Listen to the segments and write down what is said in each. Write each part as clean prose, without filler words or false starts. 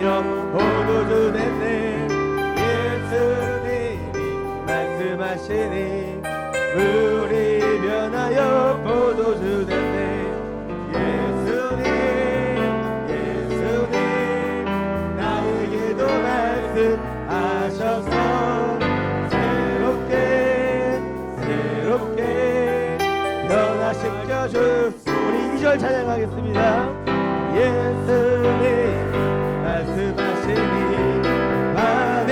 변하여 포도주 됐네. 예수님이 말씀하시니 물이 변하여 포도주 됐네. 예수님 나에게도 말씀하셔서 새롭게 변화시켜 주소. 우리 2절 찬양하겠습니다. 예수님 말씀하시니 밤에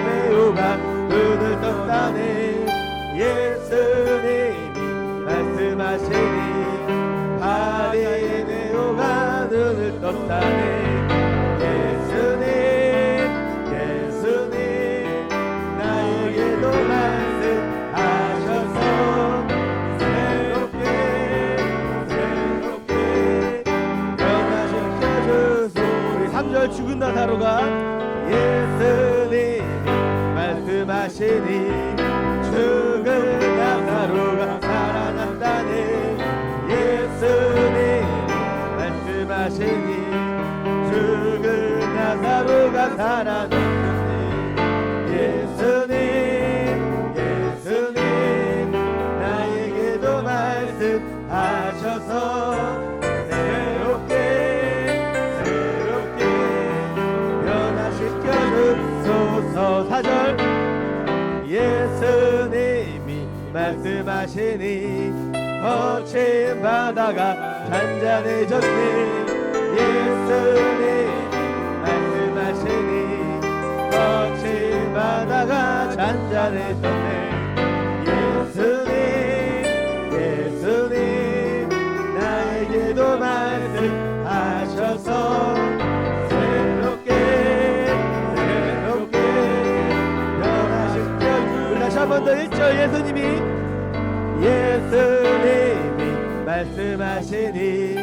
매우가 눈을 떴다네. 예수님이 말씀하시니 밤에 매우가 눈을 떴다네. 예수님 나에게도 말씀하셔서 새롭게 변화시켜 주소. 우리 3절 죽은 나사로가 예수님이 말씀하시니 죽은 나사로가 살아났다네. 예수님이 말씀하시니 죽은 나사로가 살아났다네. 예수님 나에게도 말씀하셔서 새롭게 변화시켜 주소서. 4절 예수님이 말씀하시니 거친 바다가 잔잔해졌네. 예수님 말씀하시니 거친 바다가 잔잔해졌네. 예수님 나에게도 말씀하셔서 새롭게 변화시켜 주소서. 다시 한 번 더 1절 예수님이 말씀하시니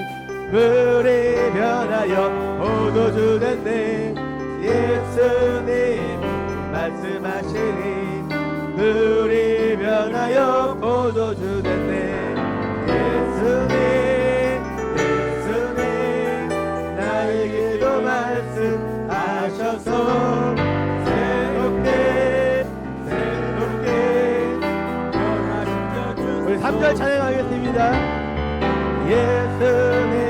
물이 변하여 포도주 됐네. 예수님 말씀하시니 물이 변하여 포도주 됐네. 예수님 나에게도 말씀하셔서 새롭게 변화시켜 주소서. 우리 3절 찬양하겠습니다. 예수님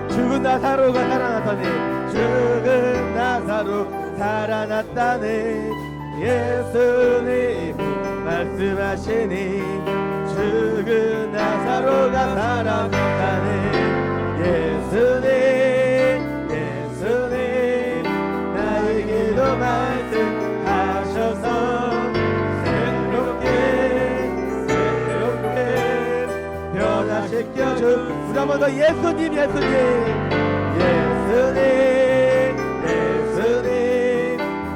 죽은 나사로가 살아났다네. 죽은 나사로 살아났다네. 예수님 말씀하시니 죽은 나사로가 살아났다네. 예수님 나에게도 말씀하셔서 새롭게 변화시켜 주. 우리 한 번 더 예수님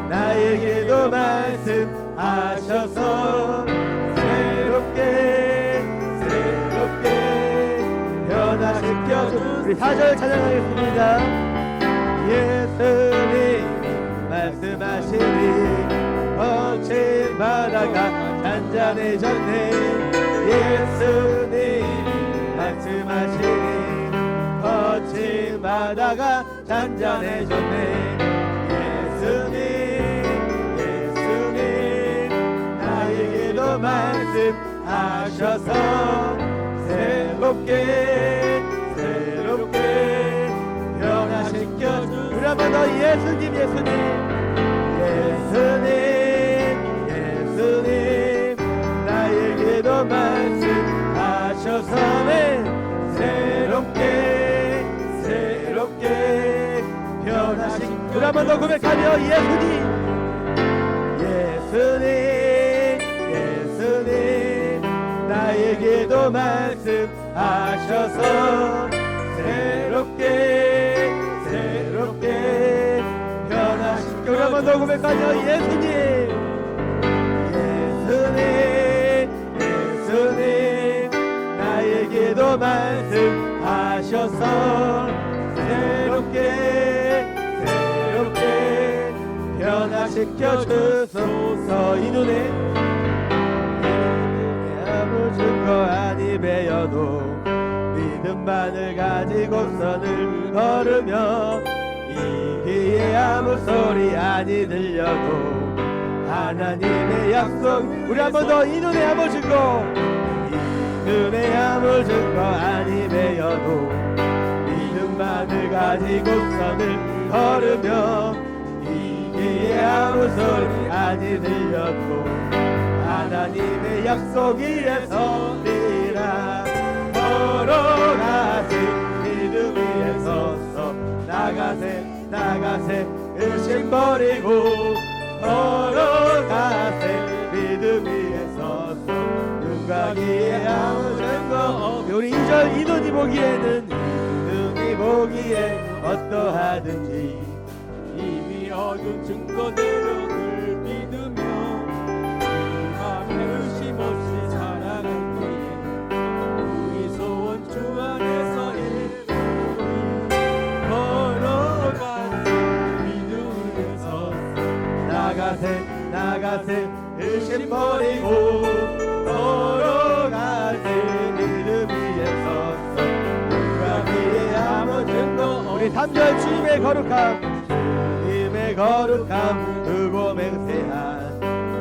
나에게도 말씀하셔서 새롭게 변화시켜 주. 우리 4절 찬양하겠습니다. 예수님 말씀하시니 거친 바다가 잔잔해졌네. 예수님 말씀하시니 거친 바다가 잔잔해졌네. 예수님 나에게도 말씀하셔서 새롭게 변화시켜 주. 우리 한번 더 예수님 나에게도 말씀하셔서 새롭게 변화시켜. 우리 한번 더 고백하며 예수님 나에게도 말씀하셔서 새롭게 변화시켜. 우리 한번 더 고백하며 예수님 나에게도 말씀하셔서 새롭게 변화시켜 주소서. 이 눈에 아무 증거 아니 배여도 믿음만을 가지고 선을 걸으며 이 기회야 아무 소리 아니 들려도 하나님의 약속 우리 한 번 더 이 눈에 아무 증거 이 눈에 아무 증거 아니 배여도 믿음만을 가지고선을 걸으며 이게 아무 소리 아니 들려도 하나님의 약속 위에 서리라 걸어가세 믿음 위에 서서 나가세 의심 버리고 걸어가세 믿음 위에 서서 눈과 귀에 아무 증거 우리 2절 이 눈이 보기에는 이 눈이 보기에 어떠하든지 이미 얻은 증거대로 늘 믿으며 마음에 의심 없이 살아갈 때에 우리 소원 주 안에서 일부리 걸어가세 믿음 위에 서서 나가세 의심 버리고 걸어가세 믿음 위에 서서 눈과 귀에 아무 증거 우리 3절 주님의 거룩함 주님의 거룩함 두고 맹세한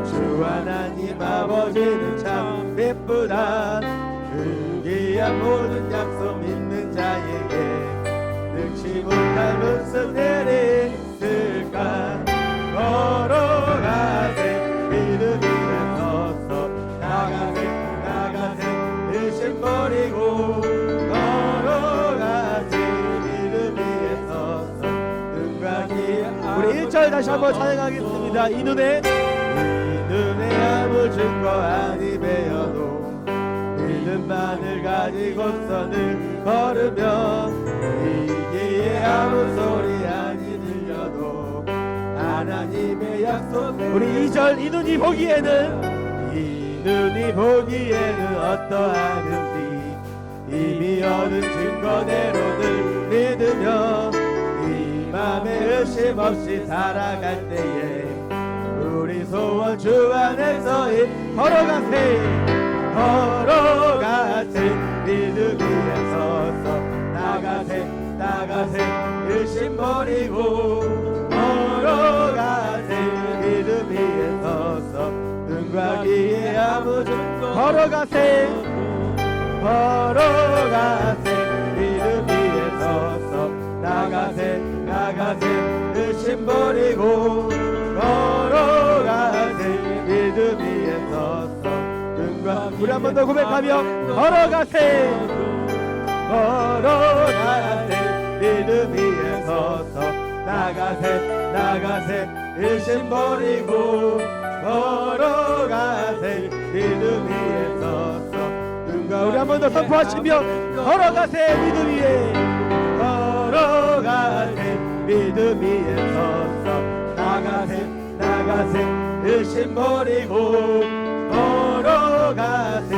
주 하나님 아버지는 참 예쁘다 그 귀한 모든 약속 믿는 자에게 능치 못할 은습 내리실까 걸어가세 믿음 위에 서서 나가세 의심 버리고 걸어가세 믿음 위에 서서 눈과 귀에 우리 1절 다시 한번 찬양하겠습니다. 이 눈에 아무 증거 아니 배여도 믿음만을 가지고서는 걸으며 이기에 아무 소리 아니 들려도 하나님의 약속 우리 2절 이 눈이 보기에는 어떠하든지 이미 얻은 증거대로는 믿으며 이 맘에 의심 없이 살아갈 때에 우리 소원 주 안에서 걸어가세 믿음 위에 서서 나가세 의심 버리고 걸어가세 믿음 위에 서서 눈과 귀에 아무 증거 걸어가세 믿음 위에 서서 나가세 의심 버리고 걸어가세 믿음 위에 서서 눈과 우리 한 번 더 고백하며 걸어가세 믿음 위에 서서 나가세 의심 버리고 걸어가세 믿음 위에 서서 눈과 우리 한 번 더 선포하시며 걸어가세 믿음 위에 믿음 위에 서서 나가세 의심 버리고 걸어가세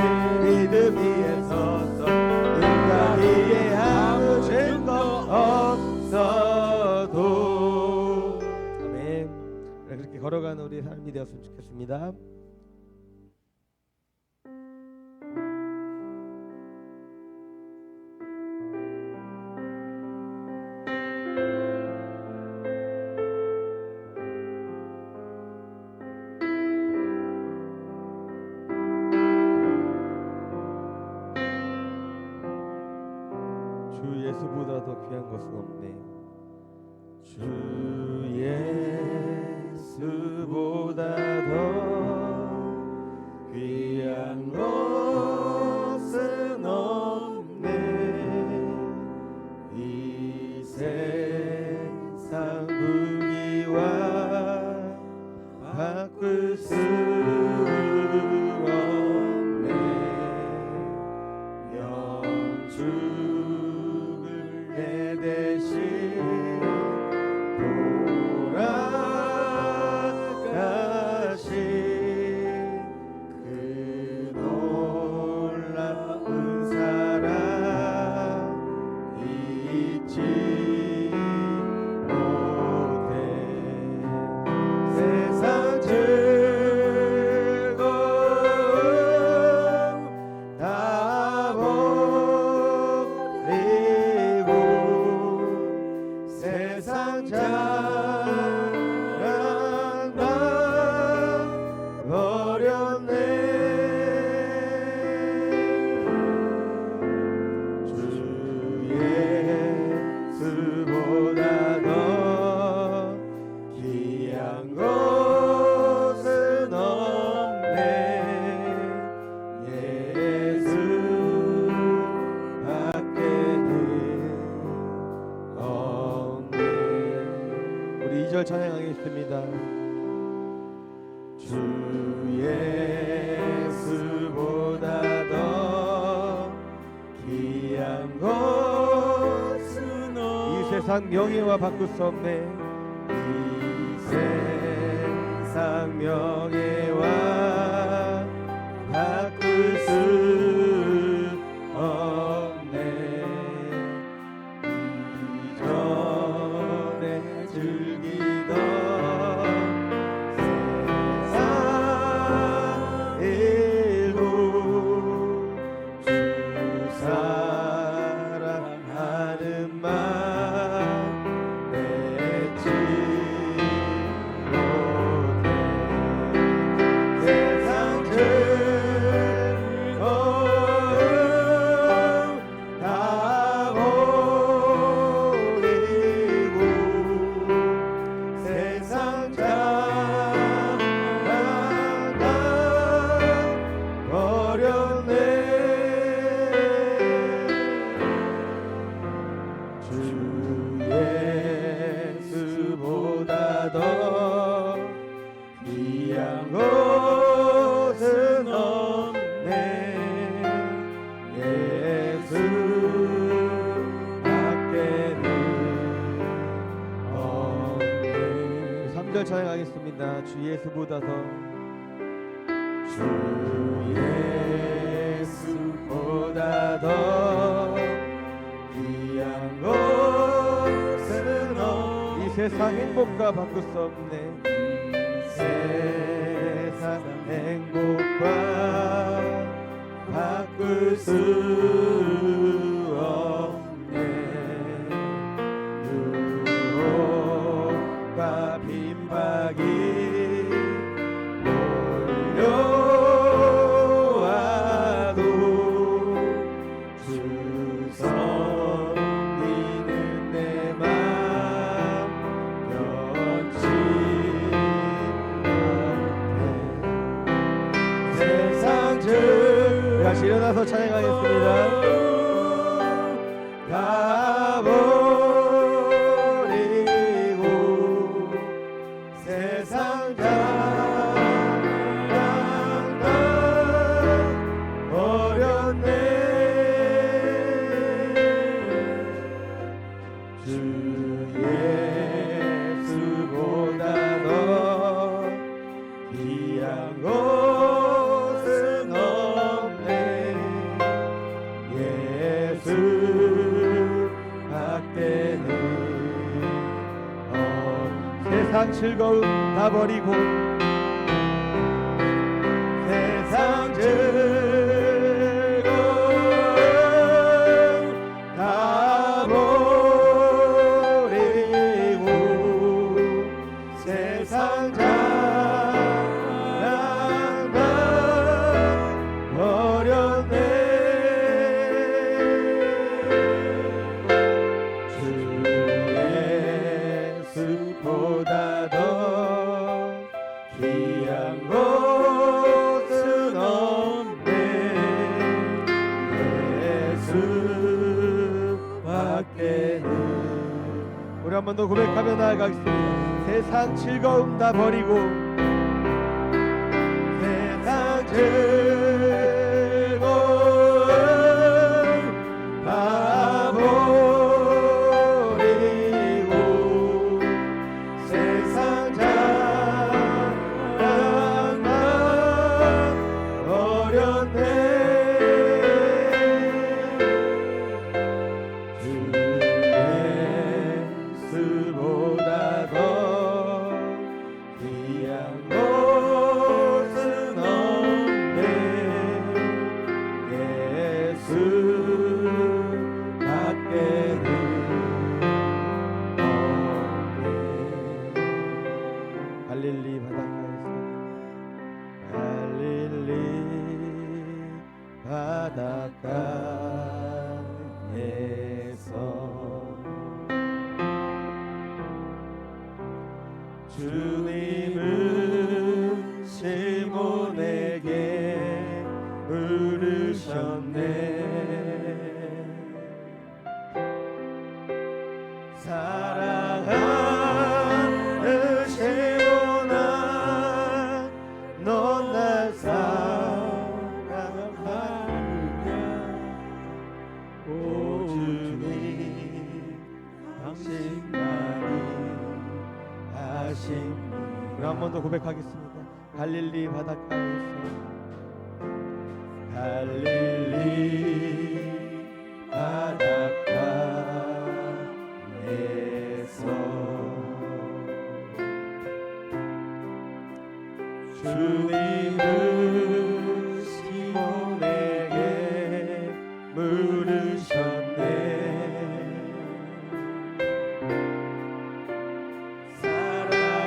믿음 위에 서서 눈과 귀에 아무 증거 없어도 아멘. 그렇게 걸어가는 우리의 삶이 되었으면 좋겠습니다. 주 예수보다 더 귀한 것은 없네. 주 예수보다 더 귀한 것은 없네. 이 세상 부귀와 바꿀 수 없네. 영죽을 내 대신 돌아가신 그 놀라운 사랑 잊지 못해. 세상 즐거움 다 버리고 세상 잘 2절 찬양하겠습니다. 주 예수보다 더 귀한 것은 이 세상 명예와 바꿀 수 없네. 이 세상 명예와 바꿀 수 없네. 이전에 즐기던 세상 일도 주 사랑하는 맘 맺지 못해. 세상 즐거움 다 버리고 세상 자랑 다 버렸네. 주 예수보다 더 귀한 것은 없네. 예수 밖에는 없네. 3절 찬양하겠습니다. 주 예수보다 더 주 예수보다 더 귀한 것은 없네. 이 세상 행복과 바꿀 수 없네. 이 세상 행복과 바꿀 수 없네. 유혹과 빈박이 몰려와도 주 섬기는 내 맘 변치 못해. 세상 다시 일어나서 찬양하겠습니다. 다 버리고 세상 자랑 다 버렸네. 주 예수보다 더 귀한 것은 없네. 예수 밖에는 세상 즐거움 다 버리고 세상 즐거움 다 버리고 세상 자랑 다 버렸네. 주 예수보다 더 귀한 것은 없네. 예수 밖에는. 우리 한 번 더 고백하며 나아가겠습니다. 세상 즐거움 다 버리고 세상 즐거움 다 버리고 세상 자랑 다 버렸네. 주 예수보다 더 귀한 것은 없네. 예수 밖에는 없네. 갈릴리 바닷가에서 갈릴리 바닷가에서 주님은 시몬에게 물으셨네. 사랑하는 우리 한 번 더 고백하겠습니다. 갈릴리 바닷가에서 갈릴리 바닷가에서 주님은 시몬에게 물으셨네.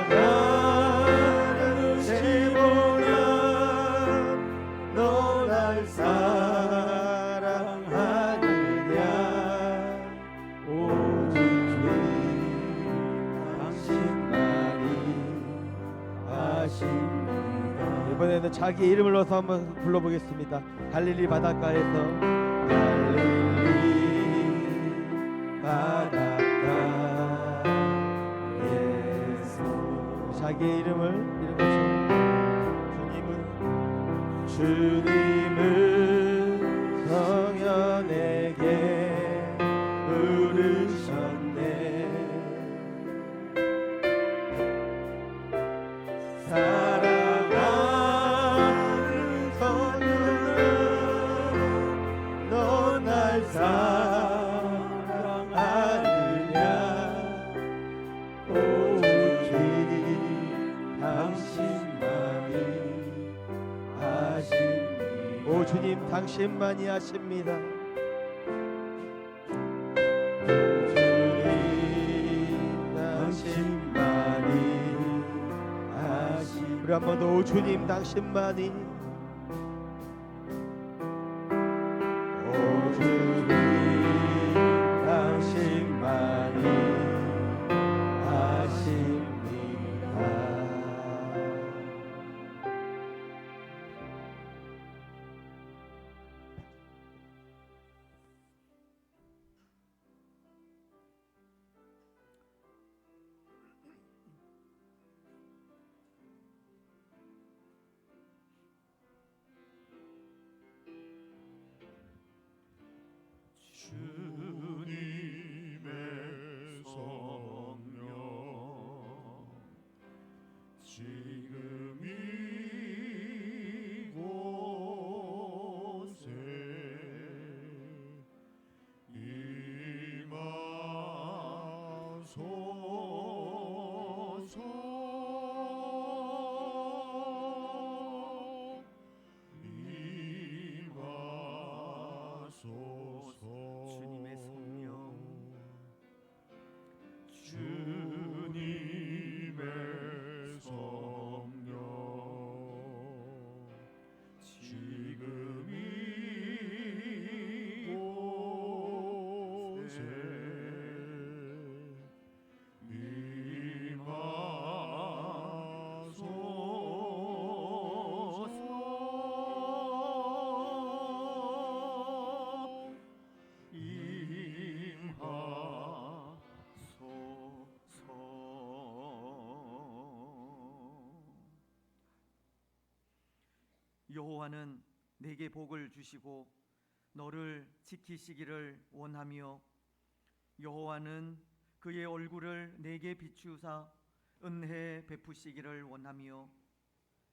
사랑하는 시몬아, 너 날 사랑하느냐. 오직 당신만이 아십니다. 이번에는 자기 이름을 넣어서 한번 불러보겠습니다. 갈릴리 바닷가에서 갈릴리 바닷가에서 자기의 이름을 주님은 성현에게 물으셨네. 사랑하는 성현아, 너 날 사랑하느냐. 오직 당신만이 아십니다. 오 주님, 당신만이 아십니다. 주님, 당신만이 아십니다. 우리 한 번 더. 오 주님, 당신만이. 오 주님, 당신만이 아십니다. 주님의 성령 지금 이곳에 임하소서. 주님의 성령 주님의 성령 지금 이곳에 여호와는 내게 복을 주시고 너를 지키시기를 원하며 여호와는 그의 얼굴을 내게 비추사 은혜 베푸시기를 원하며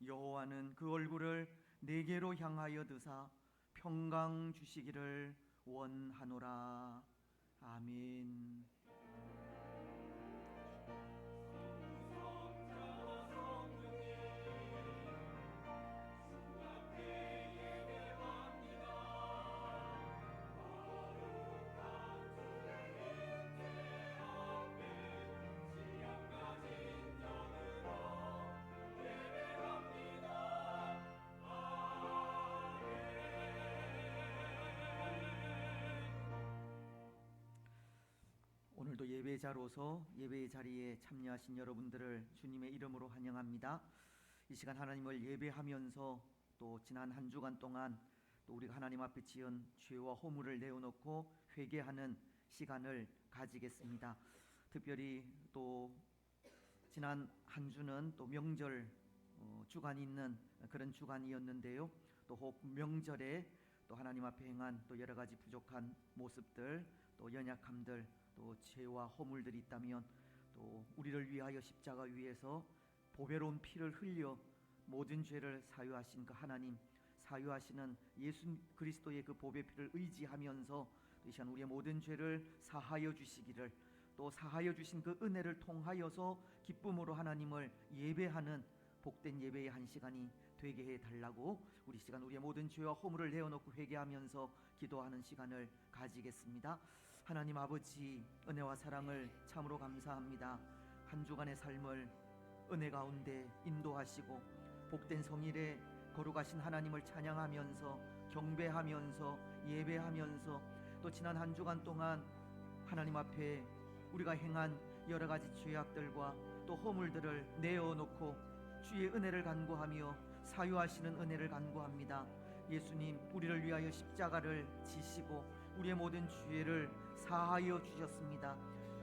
여호와는 그 얼굴을 내게로 향하여 드사 평강 주시기를 원하노라. 아멘. 오늘도 예배자로서 예배의 자리에 참여하신 여러분들을 주님의 이름으로 환영합니다. 이 시간 하나님을 예배하면서 또 지난 한 주간 동안 또 우리가 하나님 앞에 지은 죄와 허물을 내어놓고 회개하는 시간을 가지겠습니다. 특별히 또 지난 한 주는 또 명절 주간이 있는 그런 주간이었는데요. 또 명절에 또 하나님 앞에 행한 또 여러 가지 부족한 모습들, 또 연약함들, 또 죄와 허물들이 있다면 또 우리를 위하여 십자가 위에서 보배로운 피를 흘려 모든 죄를 사유하신 그 하나님, 사유하시는 예수 그리스도의 그 보배 피를 의지하면서 이 시간 우리의 모든 죄를 사하여 주시기를, 또 사하여 주신 그 은혜를 통하여서 기쁨으로 하나님을 예배하는 복된 예배의 한 시간이 되게 해달라고 우리 시간 우리의 모든 죄와 허물을 내어놓고 회개하면서 기도하는 시간을 가지겠습니다. 하나님 아버지, 은혜와 사랑을 참으로 감사합니다. 한 주간의 삶을 은혜 가운데 인도하시고 복된 성일에 거룩하신 하나님을 찬양하면서 경배하면서 예배하면서 또 지난 한 주간 동안 하나님 앞에 우리가 행한 여러 가지 죄악들과 또 허물들을 내어놓고 주의 은혜를 간구하며 사유하시는 은혜를 간구합니다. 예수님, 우리를 위하여 십자가를 지시고 우리의 모든 죄를 사하여 주셨습니다.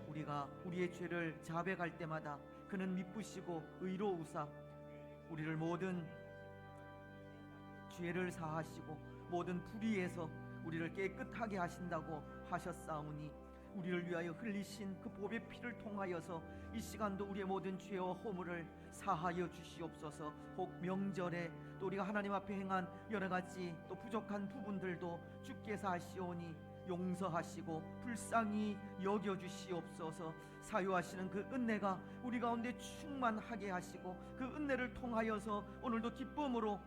우리가 우리의 죄를 자백할 때마다 그는 미쁘시고 의로우사 우리를 모든 죄를 사하시고 모든 불의에서 우리를 깨끗하게 하신다고 하셨사오니 우리를 위하여 흘리신 그 보배 피를 통하여서 이 시간도 우리의 모든 죄와 허물을 사하여 주시옵소서. 혹 명절에 또 우리가 하나님 앞에 행한 여러 가지 또 부족한 부분들도 주께서 하시오니 용서하시고 불쌍히 여겨 주시옵소서. 사유하시는 그 은혜가 우리 가운데 충만하게 하시고 그 은혜를 통하여서 오늘도 기쁨으로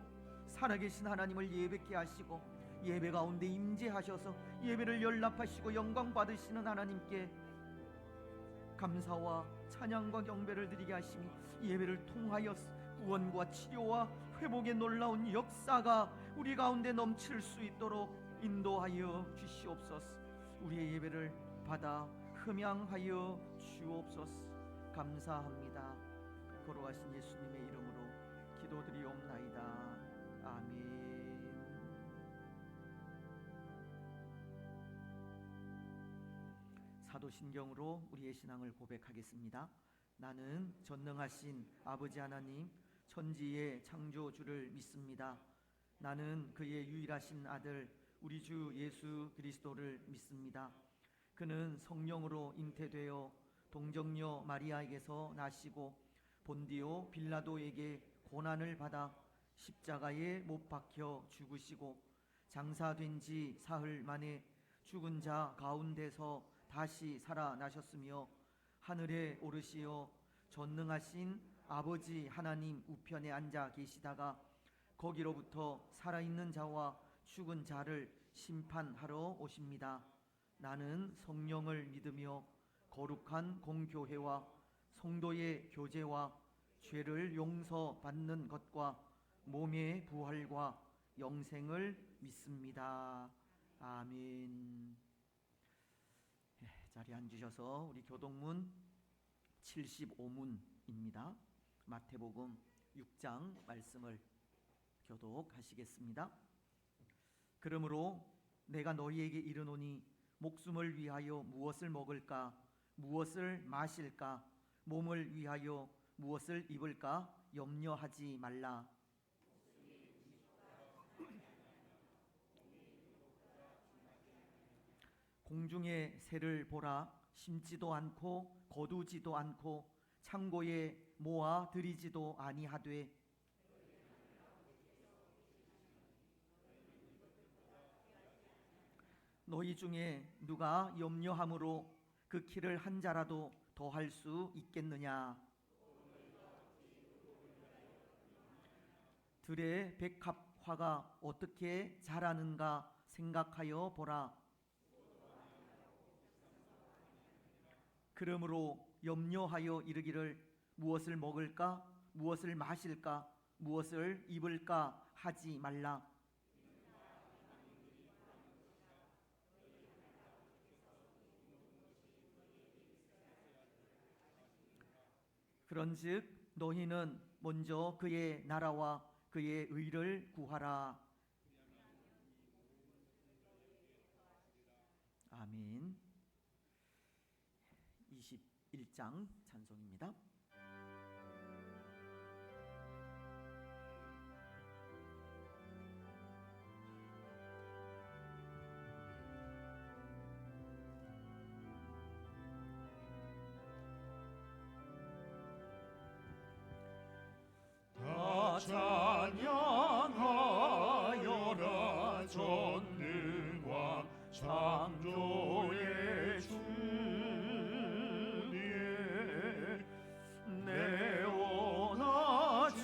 살아계신 하나님을 예배케 하시고 예배 가운데 임재하셔서 예배를 연락하시고 영광 받으시는 하나님께 감사와 찬양과 경배를 드리게 하시니 예배를 통하여 구원과 치료와 회복의 놀라운 역사가 우리 가운데 넘칠 수 있도록 인도하여 주시옵소서. 우리의 예배를 받아 흠양하여 주옵소서. 감사합니다. 거룩하신 예수님의 이름으로 기도드리옵나이다. 아멘. 사도신경으로 우리의 신앙을 고백하겠습니다. 나는 전능하신 아버지 하나님 천지의 창조주를 믿습니다. 나는 그의 유일하신 아들 우리 주 예수 그리스도를 믿습니다. 그는 성령으로 잉태되어 동정녀 마리아에게서 나시고 본디오 빌라도에게 고난을 받아 십자가에 못 박혀 죽으시고 장사된 지 사흘 만에 죽은 자 가운데서 다시 살아나셨으며 하늘에 오르시어 전능하신 아버지 하나님 우편에 앉아 계시다가 거기로부터 살아있는 자와 죽은 자를 심판하러 오십니다. 나는 성령을 믿으며 거룩한 공교회와 성도의 교제와 죄를 용서받는 것과 몸의 부활과 영생을 믿습니다. 아멘. 자리에 앉으셔서 우리 교동문 75문입니다. 마태복음 6장 말씀을 교독하시겠습니다. 그러므로 내가 너희에게 이르노니 목숨을 위하여 무엇을 먹을까 무엇을 마실까 몸을 위하여 무엇을 입을까 염려하지 말라. 공중의 새를 보라. 심지도 않고 거두지도 않고 창고에 모아 들이지도 아니하되 너희 중에 누가 염려함으로 그 키를 한 자라도 더할 수 있겠느냐. 들의 백합화가 어떻게 자라는가 생각하여 보라. 그러므로 염려하여 이르기를 무엇을 먹을까 무엇을 마실까 무엇을 입을까 하지 말라. 그런즉 너희는 먼저 그의 나라와 그의 의를 구하라. 아멘. 21장 찬송입니다. 창조의 주님 내오나 주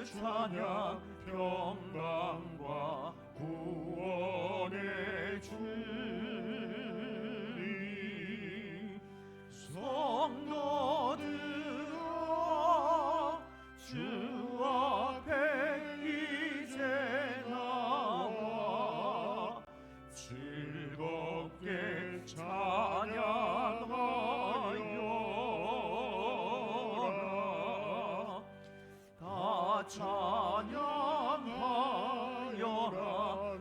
찬양 평강과 구원의 주님 성도들아 주 앞에 이제 나와 즐겁게 찬양하여라 다 찬양하여라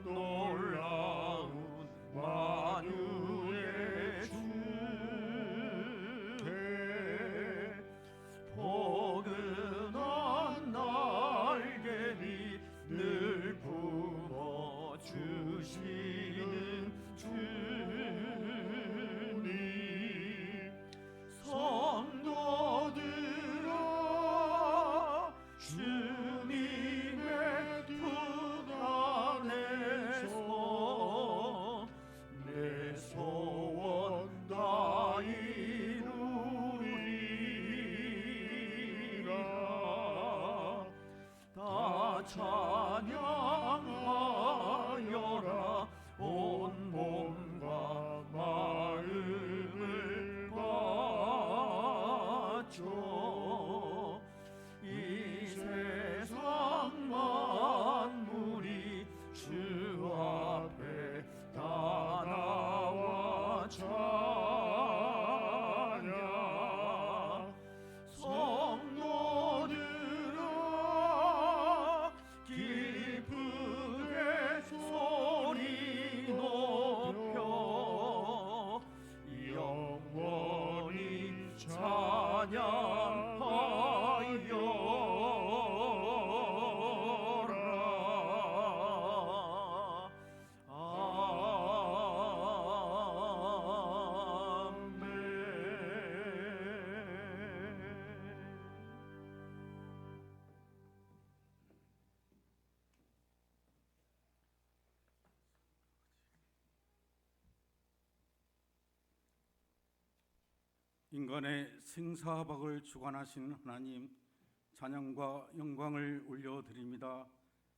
놀라운 만유의 주께 포근한 날개니 늘 품어주시는 주님 성도들아 주님의 품 안에서 내 소원 다 이루리라 다 찬양하여라 온 몸과 마음을 바쳐 이 세상 만물이 주 앞에 다 나와 찬양 성도들아 기쁘게 소리 높여 영원히 찬양하여라 아멘. 인간의 생사박을 주관하신 하나님, 찬양과 영광을 올려드립니다.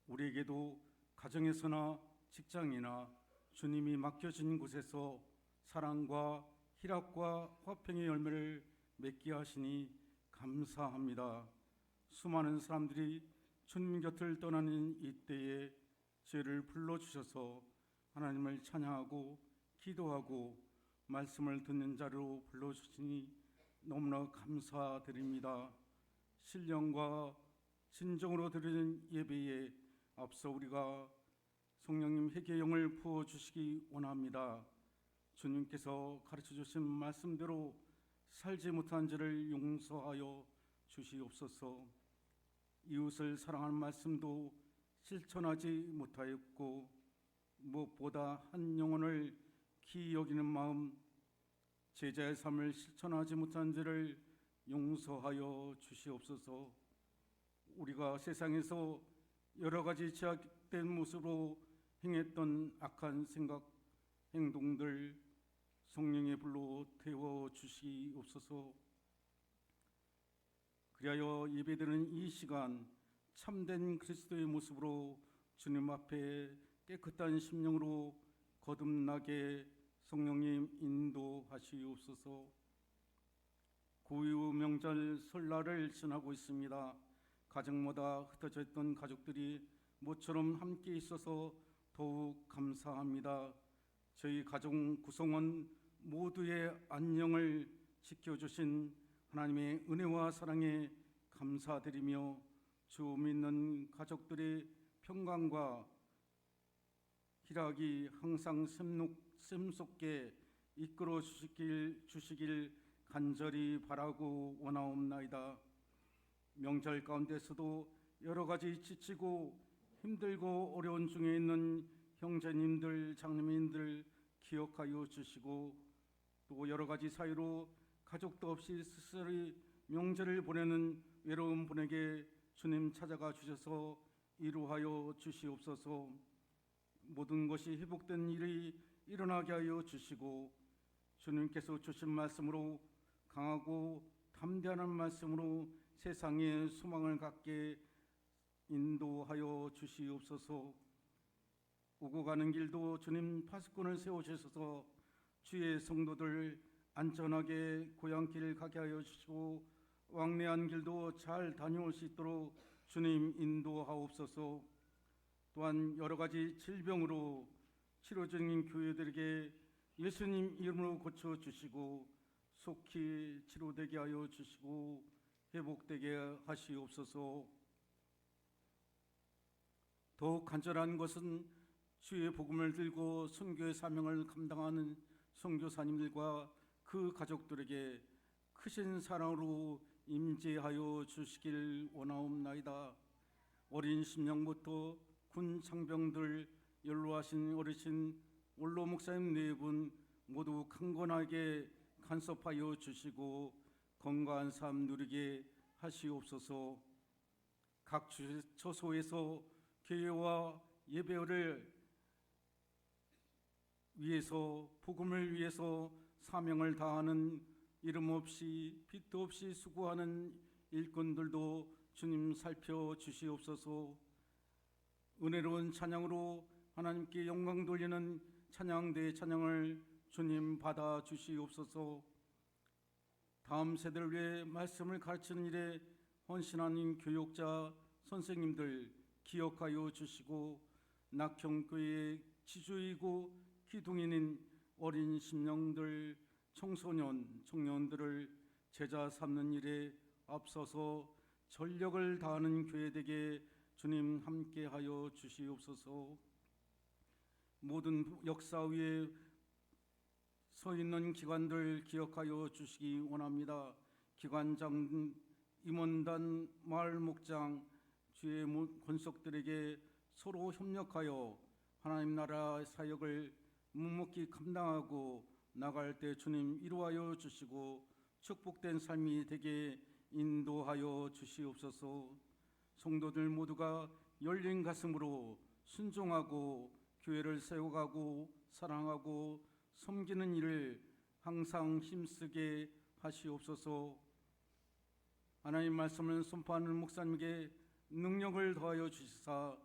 우리에게도 가정에서나 직장이나 주님이 맡겨진 곳에서 사랑과 희락과 화평의 열매를 맺게 하시니 감사합니다. 수많은 사람들이 주님 곁을 떠나는 이때에 죄를 불러주셔서 하나님을 찬양하고 기도하고 말씀을 듣는 자로 불러주시니 너무나 감사드립니다. 신령과 진정으로 드리는 예배에 앞서 우리가 성령님 회개영을 부어주시기 원합니다. 주님께서 가르쳐주신 말씀대로 살지 못한 죄를 용서하여 주시옵소서. 이웃을 사랑하는 말씀도 실천하지 못하였고 무엇보다 한 영혼을 기이 여기는 마음, 제자의 삶을 실천하지 못한 죄를 용서하여 주시옵소서. 우리가 세상에서 여러 가지 제약된 모습으로 행했던 악한 생각, 행동들 성령의 불로 태워 주시옵소서. 그리하여 예배드리는 이 시간 참된 그리스도의 모습으로 주님 앞에 깨끗한 심령으로 거듭나게 성령님 인도하시옵소서. 구유 명절 설날을 지나고 있습니다. 가정마다 흩어져 있던 가족들이 모처럼 함께 있어서 더욱 감사합니다. 저희 가족 구성원 모두의 안녕을 지켜주신 하나님의 은혜와 사랑에 감사드리며 주 믿는 가족들의 평강과 희락이 항상 샘솟게 이끌어 주시길 간절히 바라고 원하옵나이다. 명절 가운데서도 여러 가지 지치고 힘들고 어려운 중에 있는 형제님들, 장로님들 기억하여 주시고 또 여러 가지 사유로 가족도 없이 쓸쓸히 명절을 보내는 외로운 분에게 주님 찾아가 주셔서 이루하여 주시옵소서. 모든 것이 회복된 일이 일어나게 하여 주시고 주님께서 주신 말씀으로 강하고 담대한 말씀으로 세상에 소망을 갖게 인도하여 주시옵소서. 오고 가는 길도 주님 파수꾼을 세워주셔서 주의 성도들 안전하게 고향길 가게 하여 주시고 왕래한 길도 잘 다녀올 수 있도록 주님 인도하옵소서. 또한 여러 가지 질병으로 치료 중인 교회들에게 예수님 이름으로 고쳐주시고 속히 치료되게 하여 주시고 회복되게 하시옵소서. 더욱 간절한 것은 주의 복음을 들고 선교의 사명을 감당하는 선교사님들과 그 가족들에게 크신 사랑으로 임재하여 주시길 원하옵나이다. 어린 심령부터 군 장병들, 연로하신 어르신, 원로 목사님 네 분 모두 강건하게 간섭하여 주시고 건강한 삶 누리게 하시옵소서. 각 처소에서 교회와 예배를 위해서 복음을 위해서 사명을 다하는 이름 없이 빛도 없이 수고하는 일꾼들도 주님 살펴 주시옵소서. 은혜로운 찬양으로 하나님께 영광 돌리는 찬양대 찬양을 주님 받아 주시옵소서. 다음 세대를 위해 말씀을 가르치는 일에 헌신하는 교육자 선생님들 기억하여 주시고 낙형교회의 지주이고 기둥인인 어린 심령들 청소년 청년들을 제자 삼는 일에 앞서서 전력을 다하는 교회되게 주님 함께하여 주시옵소서. 모든 역사 위에 서 있는 기관들 기억하여 주시기 원합니다. 기관장, 임원단, 마을 목장, 주의 권속들에게 서로 협력하여 하나님 나라 사역을 묵묵히 감당하고 나갈 때 주님 이루하여 주시고 축복된 삶이 되게 인도하여 주시옵소서. 성도들 모두가 열린 가슴으로 순종하고 교회를 세워가고 사랑하고 섬기는 일을 항상 힘쓰게 하시옵소서. 하나님 말씀을 선포하는 목사님에게 능력을 더하여 주시사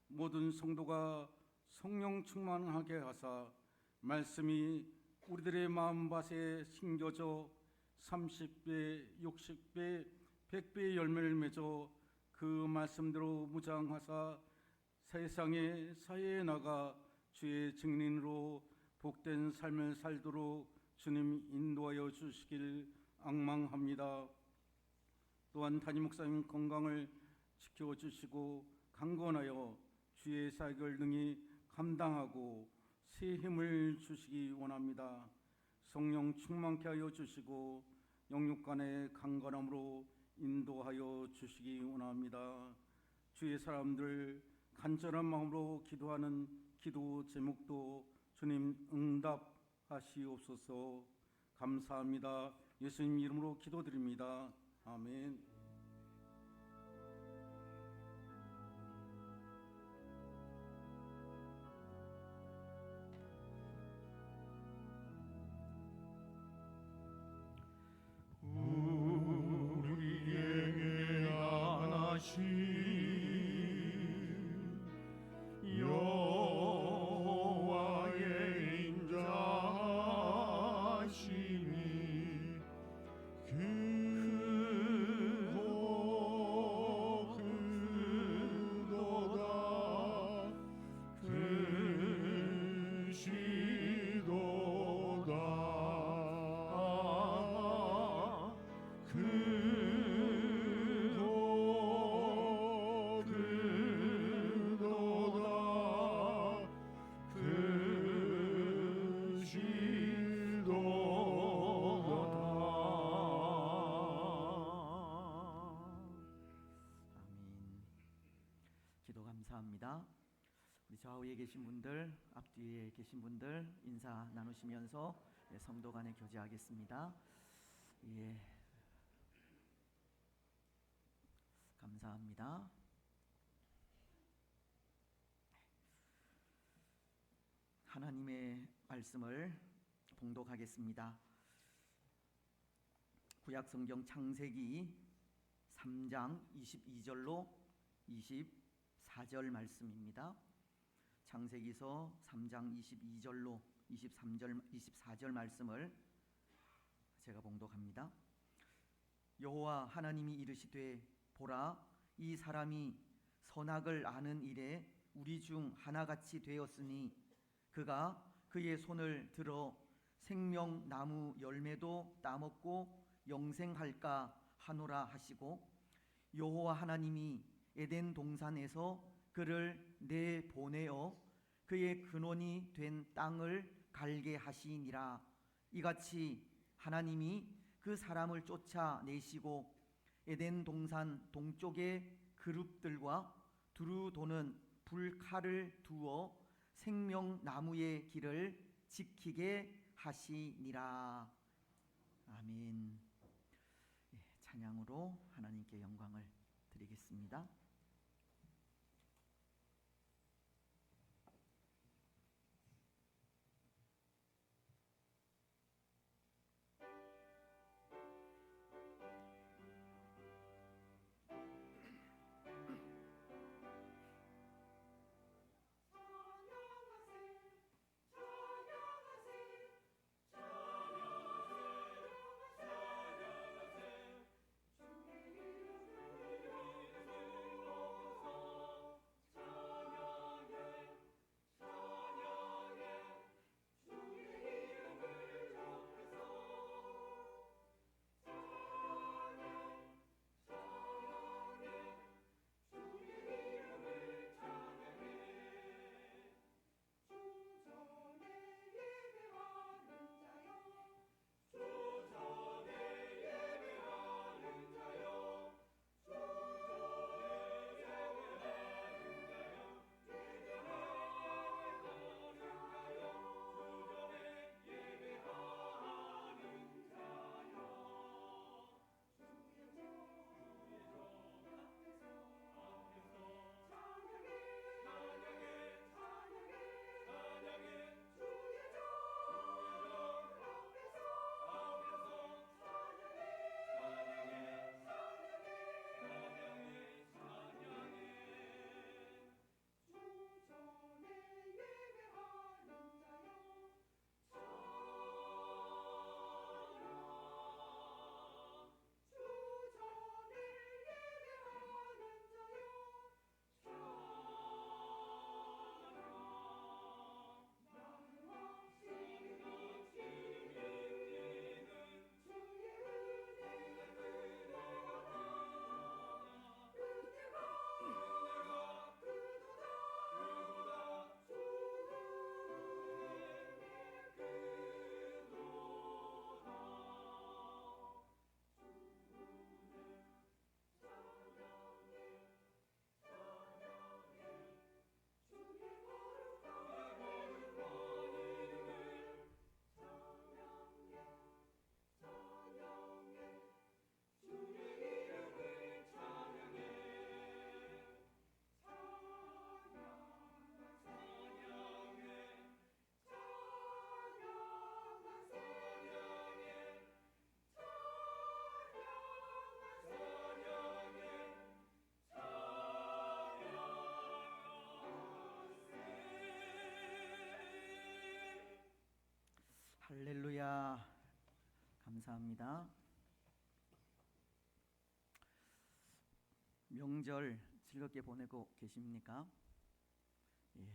모든 성도가 성령 충만하게 하사 말씀이 우리들의 마음밭에 심겨져 30배, 60배, 100배의 열매를 맺어 그 말씀대로 무장하사 세상의 사회에 나가 주의 증인으로 복된 삶을 살도록 주님 인도하여 주시길 앙망합니다. 또한 담임 목사님 건강을 지켜주시고 강건하여 주의 사역을 능히 감당하고 새 힘을 주시기 원합니다. 성령 충만케 하여 주시고 영육간의 강건함으로 인도하여 주시기 원합니다. 주의 사람들 간절한 마음으로 기도하는 기도 제목도 주님 응답하시옵소서. 감사합니다. 예수님 이름으로 기도드립니다. 아멘. 우리에게 안하신 여호와의 인자하심이 기도 감사합니다. 우리 좌우에 계신 분들, 앞뒤에 계신 분들 인사 나누시면서 성도 간에 교제하겠습니다. 예, 감사합니다. 하나님의 말씀을 봉독하겠습니다. 구약성경 창세기 3장 22절로 24절 말씀입니다. 창세기서 3장 22절로 24절 말씀을 제가 봉독합니다. 여호와 하나님이 이르시되 보라, 이 사람이 선악을 아는 일에 우리 중 하나같이 되었으니 그가 그의 손을 들어 생명나무 열매도 따먹고 영생할까 하노라 하시고, 여호와 하나님이 에덴 동산에서 그를 내보내어 그의 근원이 된 땅을 갈게 하시니라. 이같이 하나님이 그 사람을 쫓아내시고 에덴 동산 동쪽의 그룹들과 두루 도는 불칼을 두어 생명나무의 길을 지키게 하시니라. 아멘. 찬양으로 하나님께 영광을 드리겠습니다. 할렐루야. 감사합니다. 명절 즐겁게 보내고 계십니까? 예.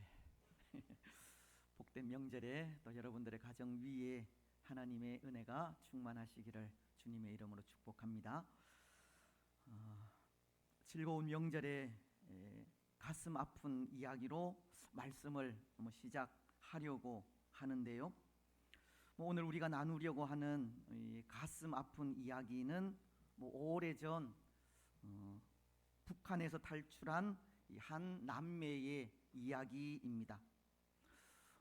복된 명절에 또 여러분들의 가정 위에 하나님의 은혜가 충만하시기를 주님의 이름으로 축복합니다. 즐거운 명절에 가슴 아픈 이야기로 말씀을 시작하려고 하는데요. 오늘 우리가 나누려고 하는 이 가슴 아픈 이야기는 오래전 북한에서 탈출한 한 남매의 이야기입니다.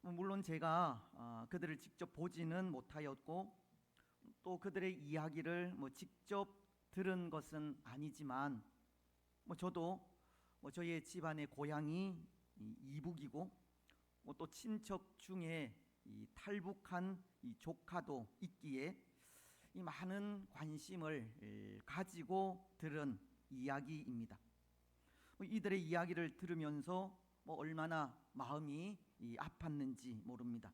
물론 제가 그들을 직접 보지는 못하였고 또 그들의 이야기를 직접 들은 것은 아니지만 저도 저희 집안의 고향이 이북이고 또 친척 중에 이 탈북한 이 조카도 있기에 이 많은 관심을 가지고 들은 이야기입니다. 이들의 이야기를 들으면서 얼마나 마음이 아팠는지 모릅니다.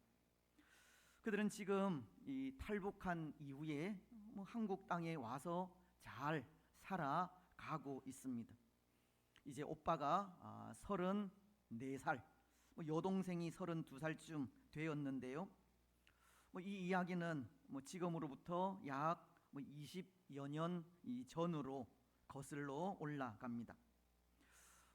그들은 지금 이 탈북한 이후에 한국 땅에 와서 잘 살아가고 있습니다. 이제 오빠가 34살, 여동생이 32살쯤 되었는데요. 이 이야기는 지금으로부터 약 20여 년 전으로 거슬러 올라갑니다.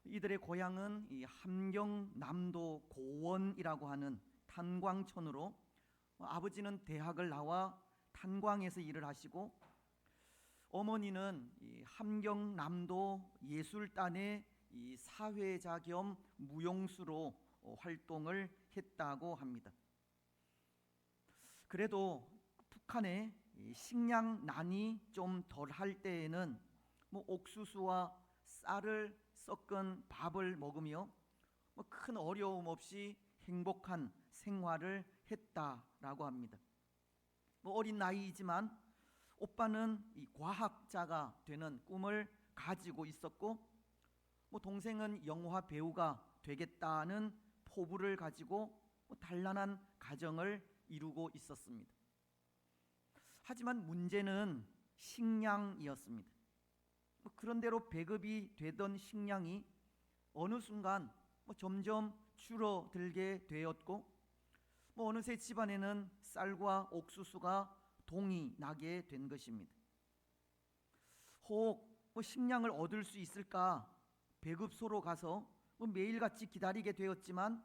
이들의 고향은 이 함경남도 고원이라고 하는 탄광촌으로, 아버지는 대학을 나와 탄광에서 일을 하시고 어머니는 이 함경남도 예술단의 이 사회자 겸 무용수로 활동을 했다고 합니다. 그래도 북한의 식량난이 좀 덜할 때에는 옥수수와 쌀을 섞은 밥을 먹으며 큰 어려움 없이 행복한 생활을 했다라고 합니다. 어린 나이이지만 오빠는 이 과학자가 되는 꿈을 가지고 있었고, 동생은 영화 배우가 되겠다는 포부를 가지고 단란한 가정을 이루고 있었습니다. 하지만 문제는 식량이었습니다. 그런대로 배급이 되던 식량이 어느 순간 점점 줄어들게 되었고, 어느새 집안에는 쌀과 옥수수가 동이 나게 된 것입니다. 혹 식량을 얻을 수 있을까 배급소로 가서 매일같이 기다리게 되었지만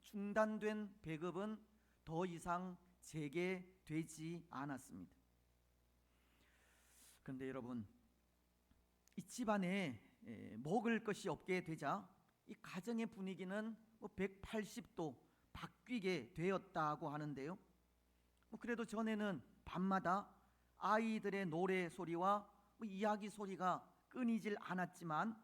중단된 배급은 더 이상 재개되지 않았습니다. 그런데 여러분, 이 집안에 먹을 것이 없게 되자 이 가정의 분위기는 180도 바뀌게 되었다고 하는데요. 그래도 전에는 밤마다 아이들의 노래 소리와 이야기 소리가 끊이질 않았지만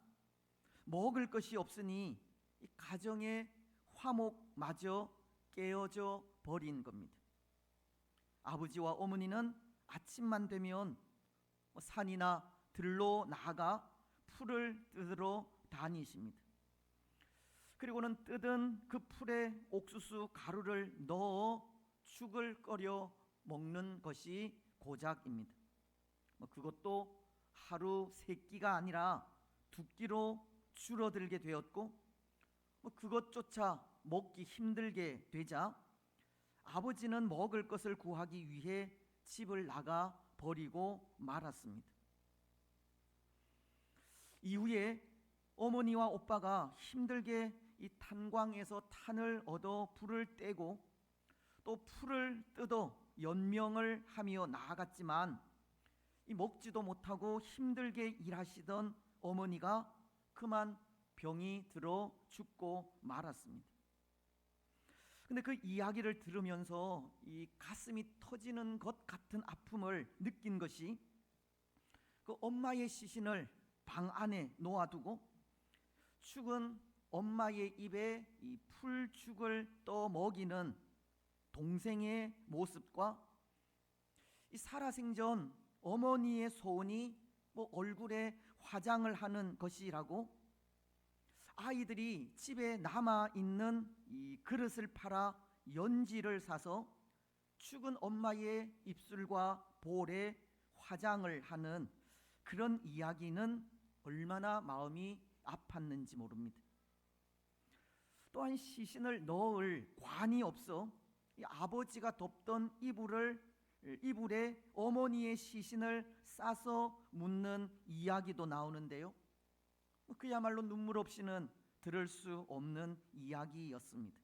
먹을 것이 없으니 이 가정의 화목마저 깨어져 버린 겁니다. 아버지와 어머니는 아침만 되면 산이나 들로 나가 풀을 뜯으러 다니십니다. 그리고는 뜯은 그 풀에 옥수수 가루를 넣어 죽을 끓여 먹는 것이 고작입니다. 그것도 하루 3끼가 아니라 2끼로 줄어들게 되었고, 그것조차 먹기 힘들게 되자 아버지는 먹을 것을 구하기 위해 집을 나가 버리고 말았습니다. 이후에 어머니와 오빠가 힘들게 이 탄광에서 탄을 얻어 불을 떼고 또 풀을 뜯어 연명을 하며 나아갔지만 이 먹지도 못하고 힘들게 일하시던 어머니가 그만 병이 들어 죽고 말았습니다. 근데 그 이야기를 들으면서 이 가슴이 터지는 것 같은 아픔을 느낀 것이, 그 엄마의 시신을 방 안에 놓아두고 죽은 엄마의 입에 이 풀죽을 떠 먹이는 동생의 모습과 이 살아생전 어머니의 소원이 얼굴에 화장을 하는 것이라고, 아이들이 집에 남아있는 이 그릇을 팔아 연지를 사서 죽은 엄마의 입술과 볼에 화장을 하는 그런 이야기는 얼마나 마음이 아팠는지 모릅니다. 또한 시신을 넣을 관이 없어 이 아버지가 덮던 이불에 어머니의 시신을 싸서 묻는 이야기도 나오는데요. 그야말로 눈물 없이는 들을 수 없는 이야기였습니다.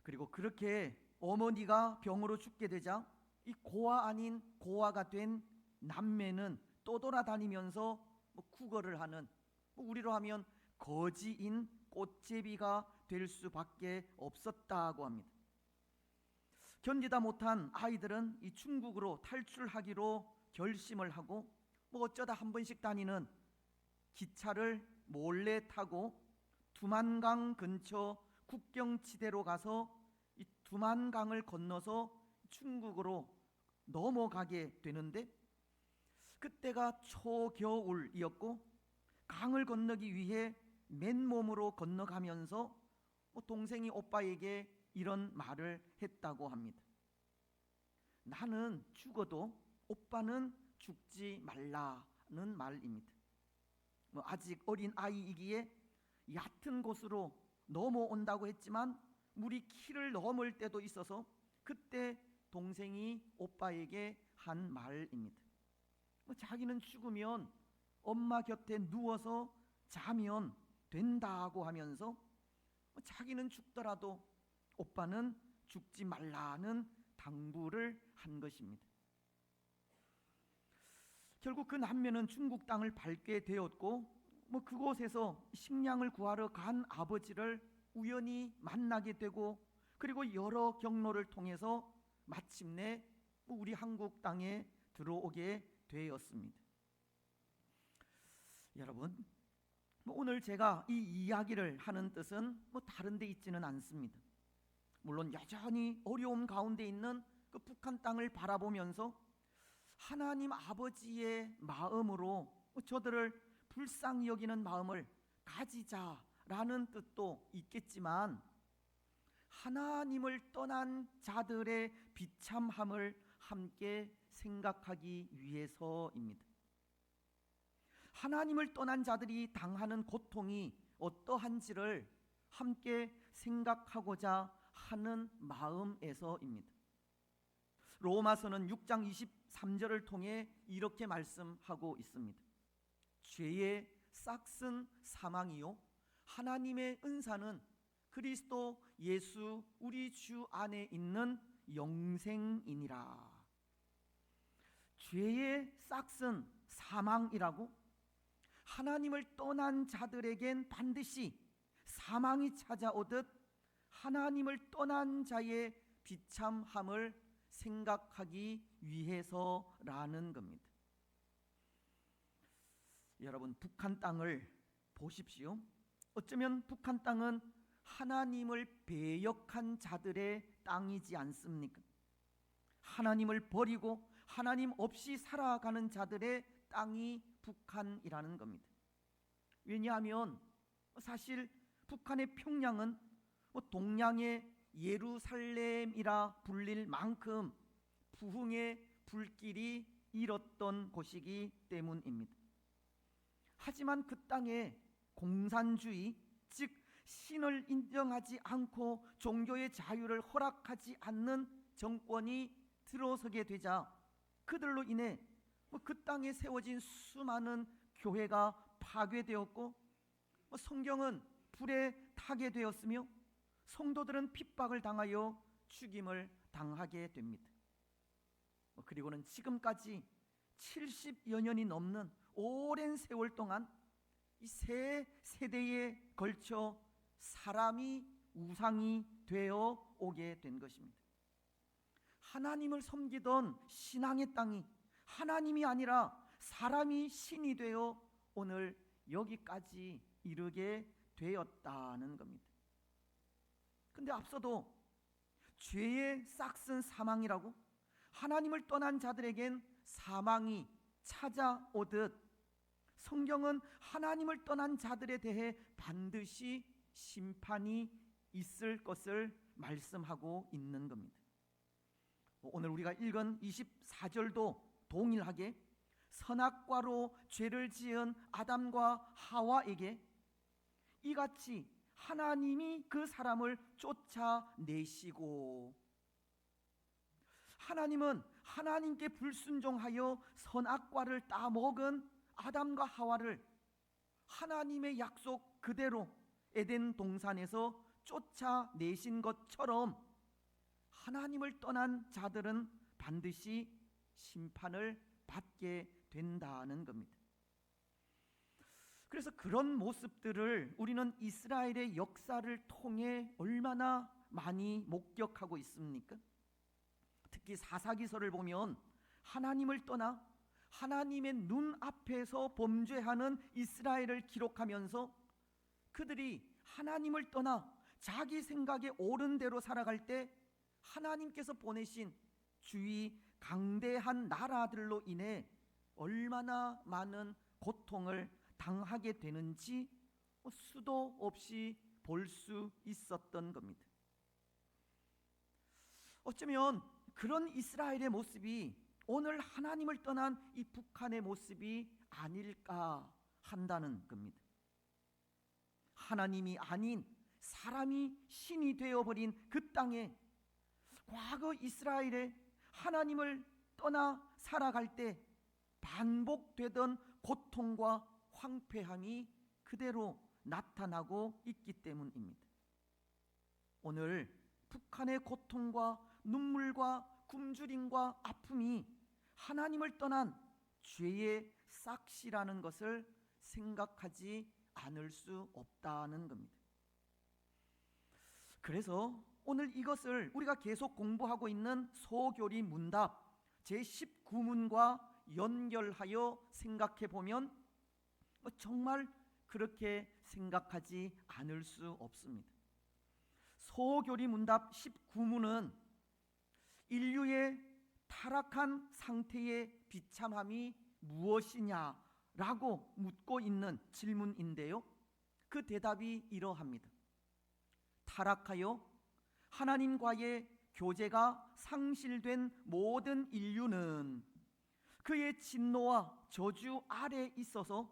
그리고 그렇게 어머니가 병으로 죽게 되자 이 고아 아닌 고아가 된 남매는 떠돌아다니면서 구걸을 하는, 우리로 하면 거지인 꽃제비가 될 수밖에 없었다고 합니다. 견디다 못한 아이들은 이 중국으로 탈출하기로 결심을 하고 어쩌다 한 번씩 다니는 기차를 몰래 타고 두만강 근처 국경지대로 가서 이 두만강을 건너서 중국으로 넘어가게 되는데, 그때가 초겨울이었고 강을 건너기 위해 맨몸으로 건너가면서 동생이 오빠에게 이런 말을 했다고 합니다. 나는 죽어도 오빠는 죽지 말라는 말입니다. 아직 어린 아이이기에 얕은 곳으로 넘어온다고 했지만 물이 키를 넘을 때도 있어서 그때 동생이 오빠에게 한 말입니다. 자기는 죽으면 엄마 곁에 누워서 자면 된다고 하면서 자기는 죽더라도 오빠는 죽지 말라는 당부를 한 것입니다. 결국 그 남매는 중국 땅을 밟게 되었고, 그곳에서 식량을 구하러 간 아버지를 우연히 만나게 되고, 그리고 여러 경로를 통해서 마침내 우리 한국 땅에 들어오게 되었습니다. 여러분, 오늘 제가 이 이야기를 하는 뜻은 다른 데 있지는 않습니다. 물론 여전히 어려움 가운데 있는 그 북한 땅을 바라보면서 하나님 아버지의 마음으로 저들을 불쌍히 여기는 마음을 가지자라는 뜻도 있겠지만, 하나님을 떠난 자들의 비참함을 함께 생각하기 위해서입니다. 하나님을 떠난 자들이 당하는 고통이 어떠한지를 함께 생각하고자 하는 마음에서입니다. 로마서는 6장 23절을 통해 이렇게 말씀하고 있습니다. 죄의 싹슨 사망이요 하나님의 은사는 그리스도 예수 우리 주 안에 있는 영생이니라. 죄의 싹슨 사망이라고, 하나님을 떠난 자들에겐 반드시 사망이 찾아오듯 하나님을 떠난 자의 비참함을 생각하기 위해서라는 겁니다. 여러분, 북한 땅을 보십시오. 어쩌면 북한 땅은 하나님을 배역한 자들의 땅이지 않습니까? 하나님을 버리고 하나님 없이 살아가는 자들의 땅이 북한이라는 겁니다. 왜냐하면 사실 북한의 평양은 동양의 예루살렘이라 불릴 만큼 부흥의 불길이 일었던 곳이기 때문입니다. 하지만 그 땅에 공산주의, 즉 신을 인정하지 않고 종교의 자유를 허락하지 않는 정권이 들어서게 되자 그들로 인해 그 땅에 세워진 수많은 교회가 파괴되었고, 성경은 불에 타게 되었으며 성도들은 핍박을 당하여 죽임을 당하게 됩니다. 그리고는 지금까지 70여 년이 넘는 오랜 세월 동안 이 세 세대에 걸쳐 사람이 우상이 되어 오게 된 것입니다. 하나님을 섬기던 신앙의 땅이 하나님이 아니라 사람이 신이 되어 오늘 여기까지 이르게 되었다는 겁니다. 근데 앞서도 죄의 싹슨 사망이라고, 하나님을 떠난 자들에겐 사망이 찾아오듯 성경은 하나님을 떠난 자들에 대해 반드시 심판이 있을 것을 말씀하고 있는 겁니다. 오늘 우리가 읽은 24절도 동일하게 선악과로 죄를 지은 아담과 하와에게 이같이 하나님이 그 사람을 쫓아내시고, 하나님은 하나님께 불순종하여 선악과를 따먹은 아담과 하와를 하나님의 약속 그대로 에덴 동산에서 쫓아내신 것처럼 하나님을 떠난 자들은 반드시 심판을 받게 된다는 겁니다. 그래서 그런 모습들을 우리는 이스라엘의 역사를 통해 얼마나 많이 목격하고 있습니까? 특히 사사기서를 보면 하나님을 떠나 하나님의 눈앞에서 범죄하는 이스라엘을 기록하면서 그들이 하나님을 떠나 자기 생각에 옳은 대로 살아갈 때 하나님께서 보내신 주위 강대한 나라들로 인해 얼마나 많은 고통을 당하게 되는지 수도 없이 볼 수 있었던 겁니다. 어쩌면 그런 이스라엘의 모습이 오늘 하나님을 떠난 이 북한의 모습이 아닐까 한다는 겁니다. 하나님이 아닌 사람이 신이 되어버린 그 땅에 과거 이스라엘의 하나님을 떠나 살아갈 때 반복되던 고통과 황폐함이 그대로 나타나고 있기 때문입니다. 오늘 북한의 고통과 눈물과 굶주림과 아픔이 하나님을 떠난 죄의 싹시라는 것을 생각하지 않을 수 없다는 겁니다. 그래서 오늘 이것을 우리가 계속 공부하고 있는 소교리 문답 제19문과 연결하여 생각해 보면 정말 그렇게 생각하지 않을 수 없습니다. 소교리 문답 19문은 인류의 타락한 상태의 비참함이 무엇이냐라고 묻고 있는 질문인데요, 그 대답이 이러합니다. 타락하여 하나님과의 교제가 상실된 모든 인류는 그의 진노와 저주 아래 있어서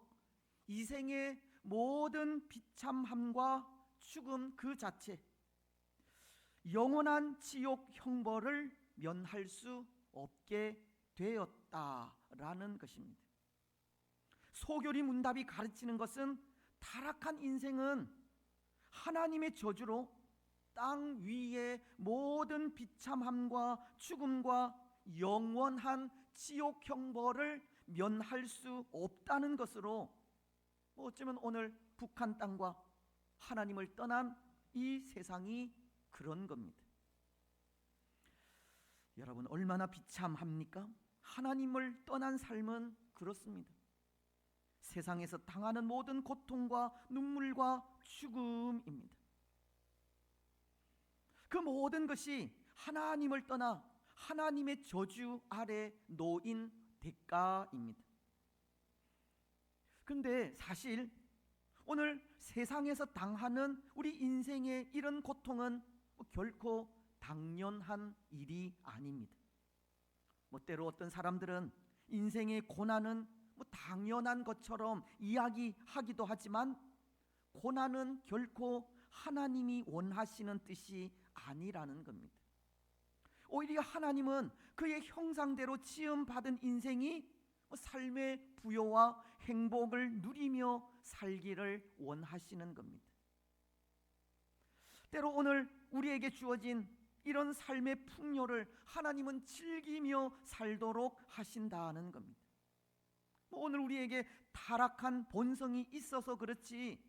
이생의 모든 비참함과 죽음 그 자체, 영원한 지옥 형벌을 면할 수 없게 되었다라는 것입니다. 소교리 문답이 가르치는 것은 타락한 인생은 하나님의 저주로 땅 위의 모든 비참함과 죽음과 영원한 지옥 형벌을 면할 수 없다는 것으로 어쩌면 오늘 북한 땅과 하나님을 떠난 이 세상이 그런 겁니다. 여러분, 얼마나 비참합니까? 하나님을 떠난 삶은 그렇습니다. 세상에서 당하는 모든 고통과 눈물과 죽음입니다. 그 모든 것이 하나님을 떠나 하나님의 저주 아래 놓인 대가입니다. 그런데 사실 오늘 세상에서 당하는 우리 인생의 이런 고통은 결코 당연한 일이 아닙니다. 때로 어떤 사람들은 인생의 고난은 당연한 것처럼 이야기하기도 하지만 고난은 결코 하나님이 원하시는 뜻이 아니라는 겁니다. 오히려 하나님은 그의 형상대로 지음받은 인생이 삶의 부요와 행복을 누리며 살기를 원하시는 겁니다. 때로 오늘 우리에게 주어진 이런 삶의 풍요를 하나님은 즐기며 살도록 하신다는 겁니다. 오늘 우리에게 타락한 본성이 있어서 그렇지,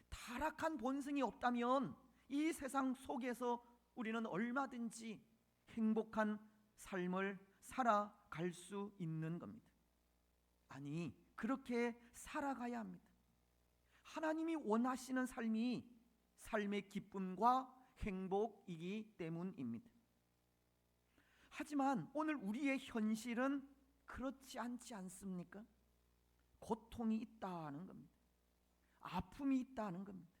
타락한 본성이 없다면 이 세상 속에서 우리는 얼마든지 행복한 삶을 살아갈 수 있는 겁니다. 아니, 그렇게 살아가야 합니다. 하나님이 원하시는 삶이 삶의 기쁨과 행복이기 때문입니다. 하지만 오늘 우리의 현실은 그렇지 않지 않습니까? 고통이 있다는 겁니다. 아픔이 있다는 겁니다.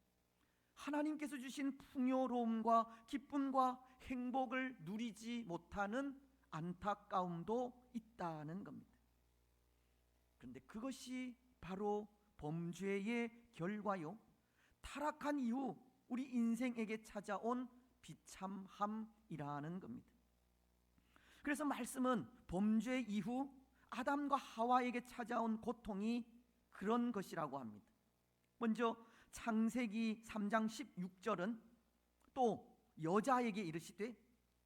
하나님께서 주신 풍요로움과 기쁨과 행복을 누리지 못하는 안타까움도 있다는 겁니다. 그런데 그것이 바로 범죄의 결과요, 타락한 이후 우리 인생에게 찾아온 비참함이라는 겁니다. 그래서 말씀은 범죄 이후 아담과 하와에게 찾아온 고통이 그런 것이라고 합니다. 먼저 창세기 3장 16절은 또 여자에게 이르시되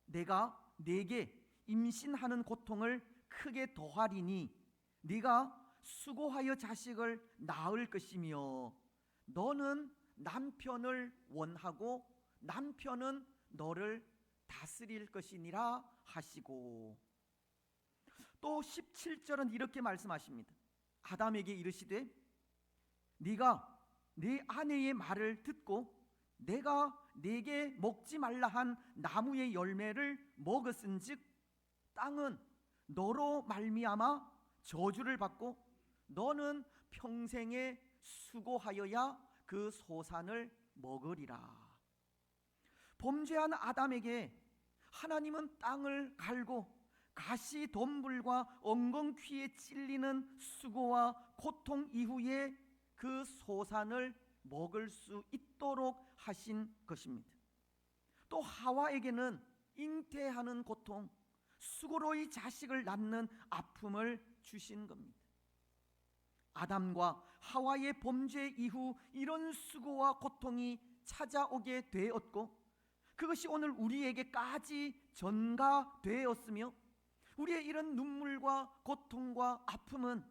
내가 네게 임신하는 고통을 크게 더하리니 네가 수고하여 자식을 낳을 것이며 너는 남편을 원하고 남편은 너를 다스릴 것이니라 하시고, 또 17절은 이렇게 말씀하십니다. 아담에게 이르시되 네가 네 아내의 말을 듣고 내가 내게 먹지 말라 한 나무의 열매를 먹었은즉 땅은 너로 말미암아 저주를 받고 너는 평생에 수고하여야 그 소산을 먹으리라. 범죄한 아담에게 하나님은 땅을 갈고 가시 덤불과 엉겅퀴에 찔리는 수고와 고통 이후에 그 소산을 먹을 수 있도록 하신 것입니다. 또 하와에게는 잉태하는 고통, 수고로 이 자식을 낳는 아픔을 주신 겁니다. 아담과 하와의 범죄 이후 이런 수고와 고통이 찾아오게 되었고 그것이 오늘 우리에게까지 전가되었으며 우리의 이런 눈물과 고통과 아픔은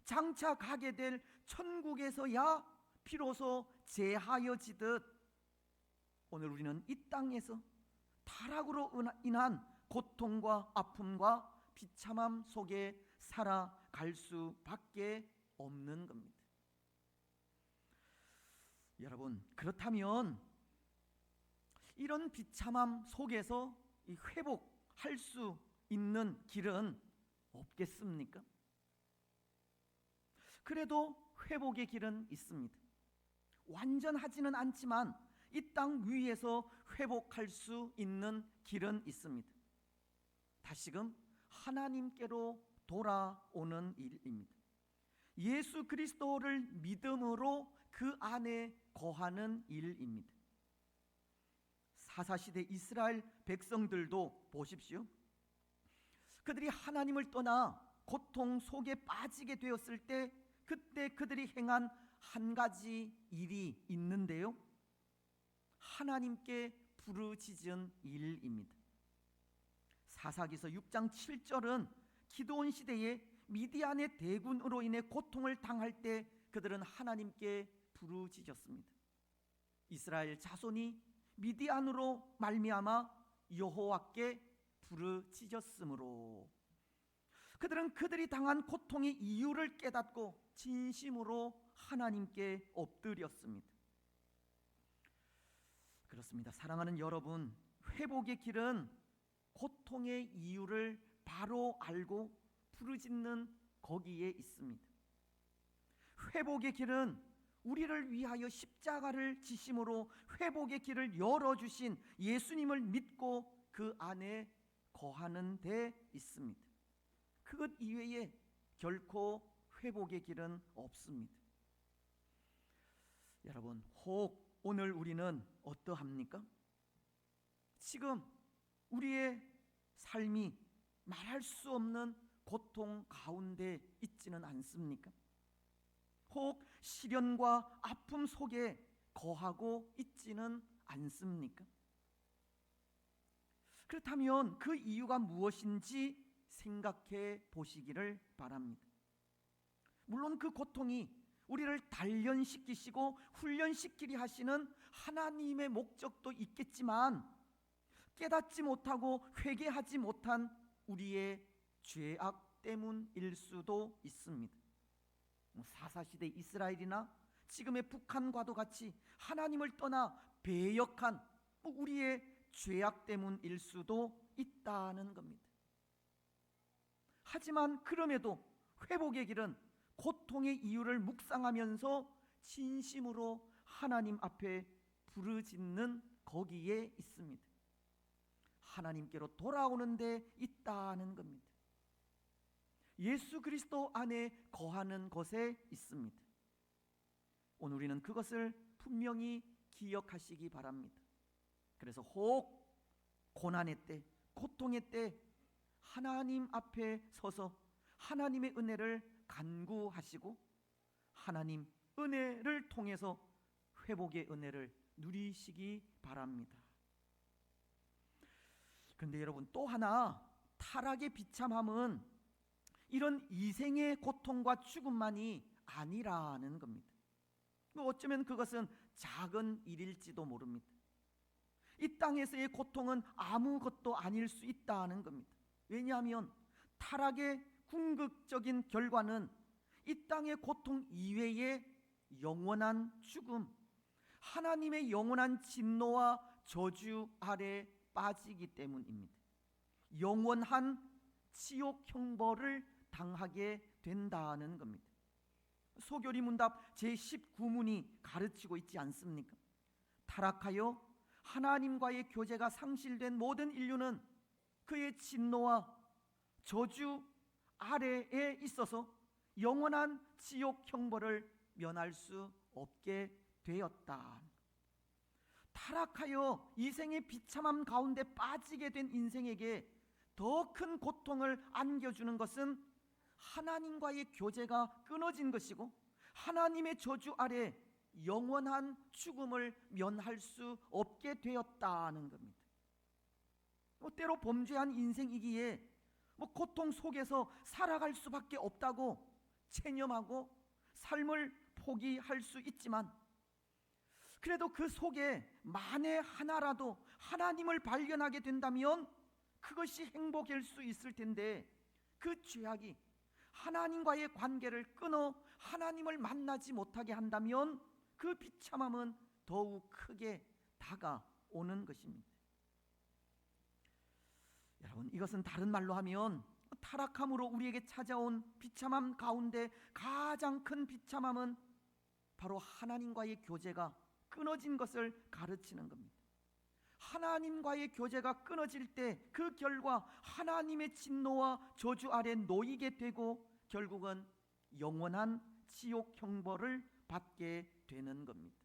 장차 가게 될 천국에서야 비로소 제하여지듯 오늘 우리는 이 땅에서 타락으로 인한 고통과 아픔과 비참함 속에 살아갈 수밖에 없는 겁니다. 여러분, 그렇다면 이런 비참함 속에서 이 회복할 수 있는 길은 없겠습니까? 그래도 회복의 길은 있습니다. 완전하지는 않지만 이 땅 위에서 회복할 수 있는 길은 있습니다. 다시금 하나님께로 돌아오는 일입니다. 예수 그리스도를 믿음으로 그 안에 거하는 일입니다. 사사시대 이스라엘 백성들도 보십시오. 그들이 하나님을 떠나 고통 속에 빠지게 되었을 때 그때 그들이 행한 한 가지 일이 있는데요, 하나님께 부르짖은 일입니다. 사사기서 6장 7절은 기드온 시대에 미디안의 대군으로 인해 고통을 당할 때 그들은 하나님께 부르짖었습니다. 이스라엘 자손이 미디안으로 말미암아 여호와께 부르짖었으므로 그들은 그들이 당한 고통의 이유를 깨닫고 진심으로 하나님께 엎드렸습니다. 그렇습니다. 사랑하는 여러분, 회복의 길은 고통의 이유를 바로 알고 부르짖는 거기에 있습니다. 회복의 길은 우리를 위하여 십자가를 지심으로 회복의 길을 열어주신 예수님을 믿고 그 안에 거하는 데 있습니다. 그것 이외에 결코 회복의 길은 없습니다. 여러분, 혹 오늘 우리는 어떠합니까? 지금 우리의 삶이 말할 수 없는 고통 가운데 있지는 않습니까? 혹 시련과 아픔 속에 거하고 있지는 않습니까? 그렇다면 그 이유가 무엇인지 생각해 보시기를 바랍니다. 물론 그 고통이 우리를 단련시키시고 훈련시키리 하시는 하나님의 목적도 있겠지만 깨닫지 못하고 회개하지 못한 우리의 죄악 때문일 수도 있습니다. 사사시대 이스라엘이나 지금의 북한과도 같이 하나님을 떠나 배역한 우리의 죄악 때문일 수도 있다는 겁니다. 하지만 그럼에도 회복의 길은 고통의 이유를 묵상하면서 진심으로 하나님 앞에 부르짖는 거기에 있습니다. 하나님께로 돌아오는 데 있다는 겁니다. 예수 그리스도 안에 거하는 것에 있습니다. 오늘 우리는 그것을 분명히 기억하시기 바랍니다. 그래서 혹 고난의 때, 고통의 때 하나님 앞에 서서 하나님의 은혜를 간구하시고 하나님 은혜를 통해서 회복의 은혜를 누리시기 바랍니다. 그런데 여러분, 또 하나 타락의 비참함은 이런 이생의 고통과 죽음만이 아니라는 겁니다. 어쩌면 그것은 작은 일일지도 모릅니다. 이 땅에서의 고통은 아무것도 아닐 수 있다는 겁니다. 왜냐하면 타락의 궁극적인 결과는 이 땅의 고통 이외의 영원한 죽음, 하나님의 영원한 진노와 저주 아래 빠지기 때문입니다. 영원한 지옥 형벌을 당하게 된다는 겁니다. 소교리 문답 제19문이 가르치고 있지 않습니까? 타락하여 하나님과의 교제가 상실된 모든 인류는 그의 진노와 저주 아래에 있어서 영원한 지옥 형벌을 면할 수 없게 되었다. 타락하여 이생의 비참함 가운데 빠지게 된 인생에게 더 큰 고통을 안겨주는 것은 하나님과의 교제가 끊어진 것이고 하나님의 저주 아래 영원한 죽음을 면할 수 없게 되었다는 겁니다. 때로 범죄한 인생이기에 고통 속에서 살아갈 수밖에 없다고 체념하고 삶을 포기할 수 있지만, 그래도 그 속에 만에 하나라도 하나님을 발견하게 된다면 그것이 행복일 수 있을 텐데, 그 죄악이 하나님과의 관계를 끊어 하나님을 만나지 못하게 한다면 그 비참함은 더욱 크게 다가오는 것입니다. 여러분, 이것은 다른 말로 하면 타락함으로 우리에게 찾아온 비참함 가운데 가장 큰 비참함은 바로 하나님과의 교제가 끊어진 것을 가르치는 겁니다. 하나님과의 교제가 끊어질 때 그 결과 하나님의 진노와 저주 아래 놓이게 되고 결국은 영원한 지옥 형벌을 받게 되는 겁니다.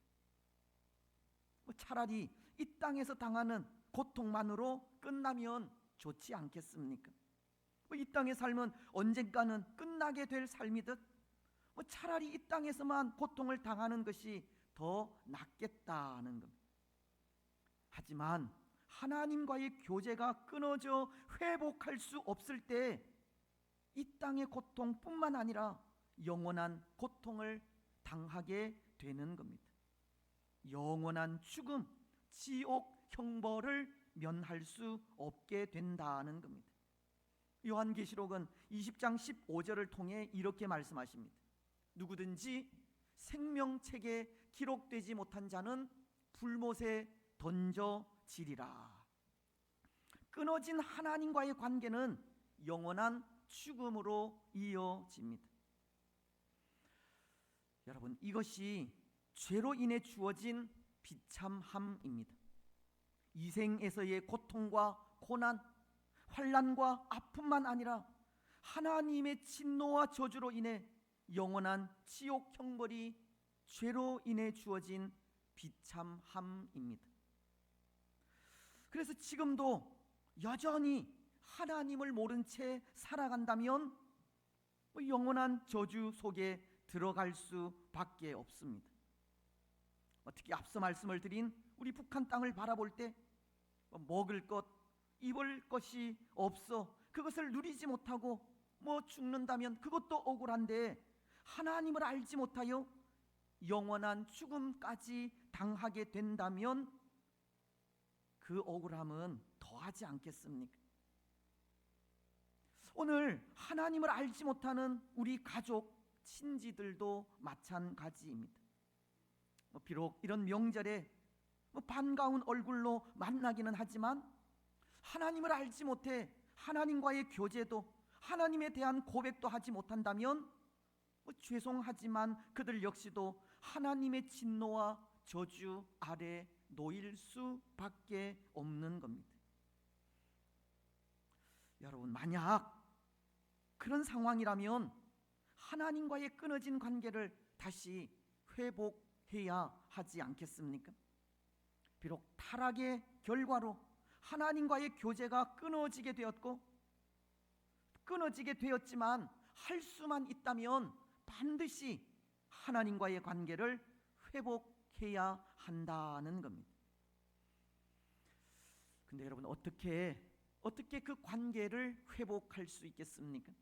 차라리 이 땅에서 당하는 고통만으로 끝나면 좋지 않겠습니까? 이 땅의 삶은 언젠가는 끝나게 될 삶이듯 차라리 이 땅에서만 고통을 당하는 것이 더 낫겠다는 겁니다. 하지만 하나님과의 교제가 끊어져 회복할 수 없을 때 이 땅의 고통뿐만 아니라 영원한 고통을 당하게 되는 겁니다. 영원한 죽음, 지옥 형벌을 면할 수 없게 된다는 겁니다. 요한계시록은 20장 15절을 통해 이렇게 말씀하십니다. 누구든지 생명책에 기록되지 못한 자는 불못에 던져지리라. 끊어진 하나님과의 관계는 영원한 죽음으로 이어집니다. 여러분, 이것이 죄로 인해 주어진 비참함입니다. 이생에서의 고통과 고난, 환난과 아픔만 아니라 하나님의 진노와 저주로 인해 영원한 지옥 형벌이 죄로 인해 주어진 비참함입니다. 그래서 지금도 여전히 하나님을 모른 채 살아간다면 영원한 저주 속에 들어갈 수밖에 없습니다. 특히 앞서 말씀을 드린 우리 북한 땅을 바라볼 때 먹을 것, 입을 것이 없어 그것을 누리지 못하고 죽는다면 그것도 억울한데, 하나님을 알지 못하여 영원한 죽음까지 당하게 된다면 그 억울함은 더하지 않겠습니까? 오늘 하나님을 알지 못하는 우리 가족, 친지들도 마찬가지입니다. 비록 이런 명절에 반가운 얼굴로 만나기는 하지만 하나님을 알지 못해 하나님과의 교제도, 하나님에 대한 고백도 하지 못한다면 죄송하지만 그들 역시도 하나님의 진노와 저주 아래 놓일 수밖에 없는 겁니다. 여러분, 만약 그런 상황이라면 하나님과의 끊어진 관계를 다시 회복해야 하지 않겠습니까? 비록 타락의 결과로 하나님과의 교제가 끊어지게 되었고 끊어지게 되었지만 할 수만 있다면 반드시 하나님과의 관계를 회복해야 한다는 겁니다. 근데 여러분, 어떻게 그 관계를 회복할 수 있겠습니까?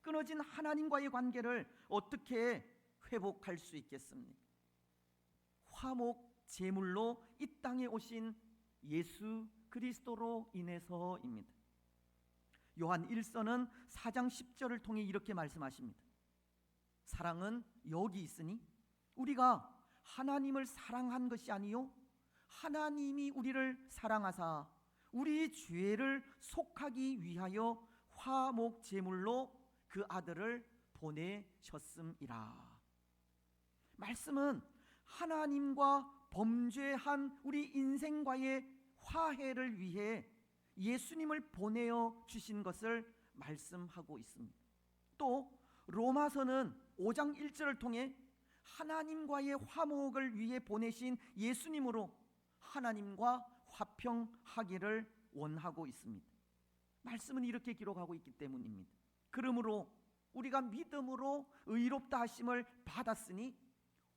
끊어진 하나님과의 관계를 어떻게 회복할 수 있겠습니까? 화목 제물로 이 땅에 오신 예수 그리스도로 인해서입니다. 요한 1서는 4장 10절을 통해 이렇게 말씀하십니다. 사랑은 여기 있으니 우리가 하나님을 사랑한 것이 아니요 하나님이 우리를 사랑하사 우리 죄를 속하기 위하여 화목 제물로 그 아들을 보내셨음이라. 말씀은 하나님과 범죄한 우리 인생과의 화해를 위해 예수님을 보내어 주신 것을 말씀하고 있습니다. 또 로마서는 5장 1절을 통해 하나님과의 화목을 위해 보내신 예수님으로 하나님과 화평하기를 원하고 있습니다. 말씀은 이렇게 기록하고 있기 때문입니다. 그러므로 우리가 믿음으로 의롭다 하심을 받았으니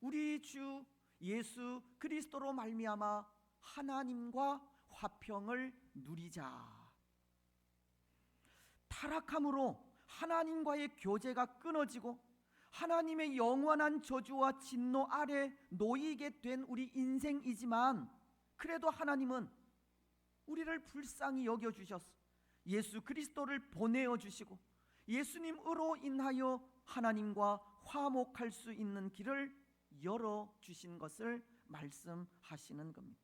우리 주 예수 그리스도로 말미암아 하나님과 화평을 누리자. 타락함으로 하나님과의 교제가 끊어지고 하나님의 영원한 저주와 진노 아래 놓이게 된 우리 인생이지만, 그래도 하나님은 우리를 불쌍히 여겨주셔서 예수 그리스도를 보내어 주시고 예수님으로 인하여 하나님과 화목할 수 있는 길을 열어주신 것을 말씀하시는 겁니다.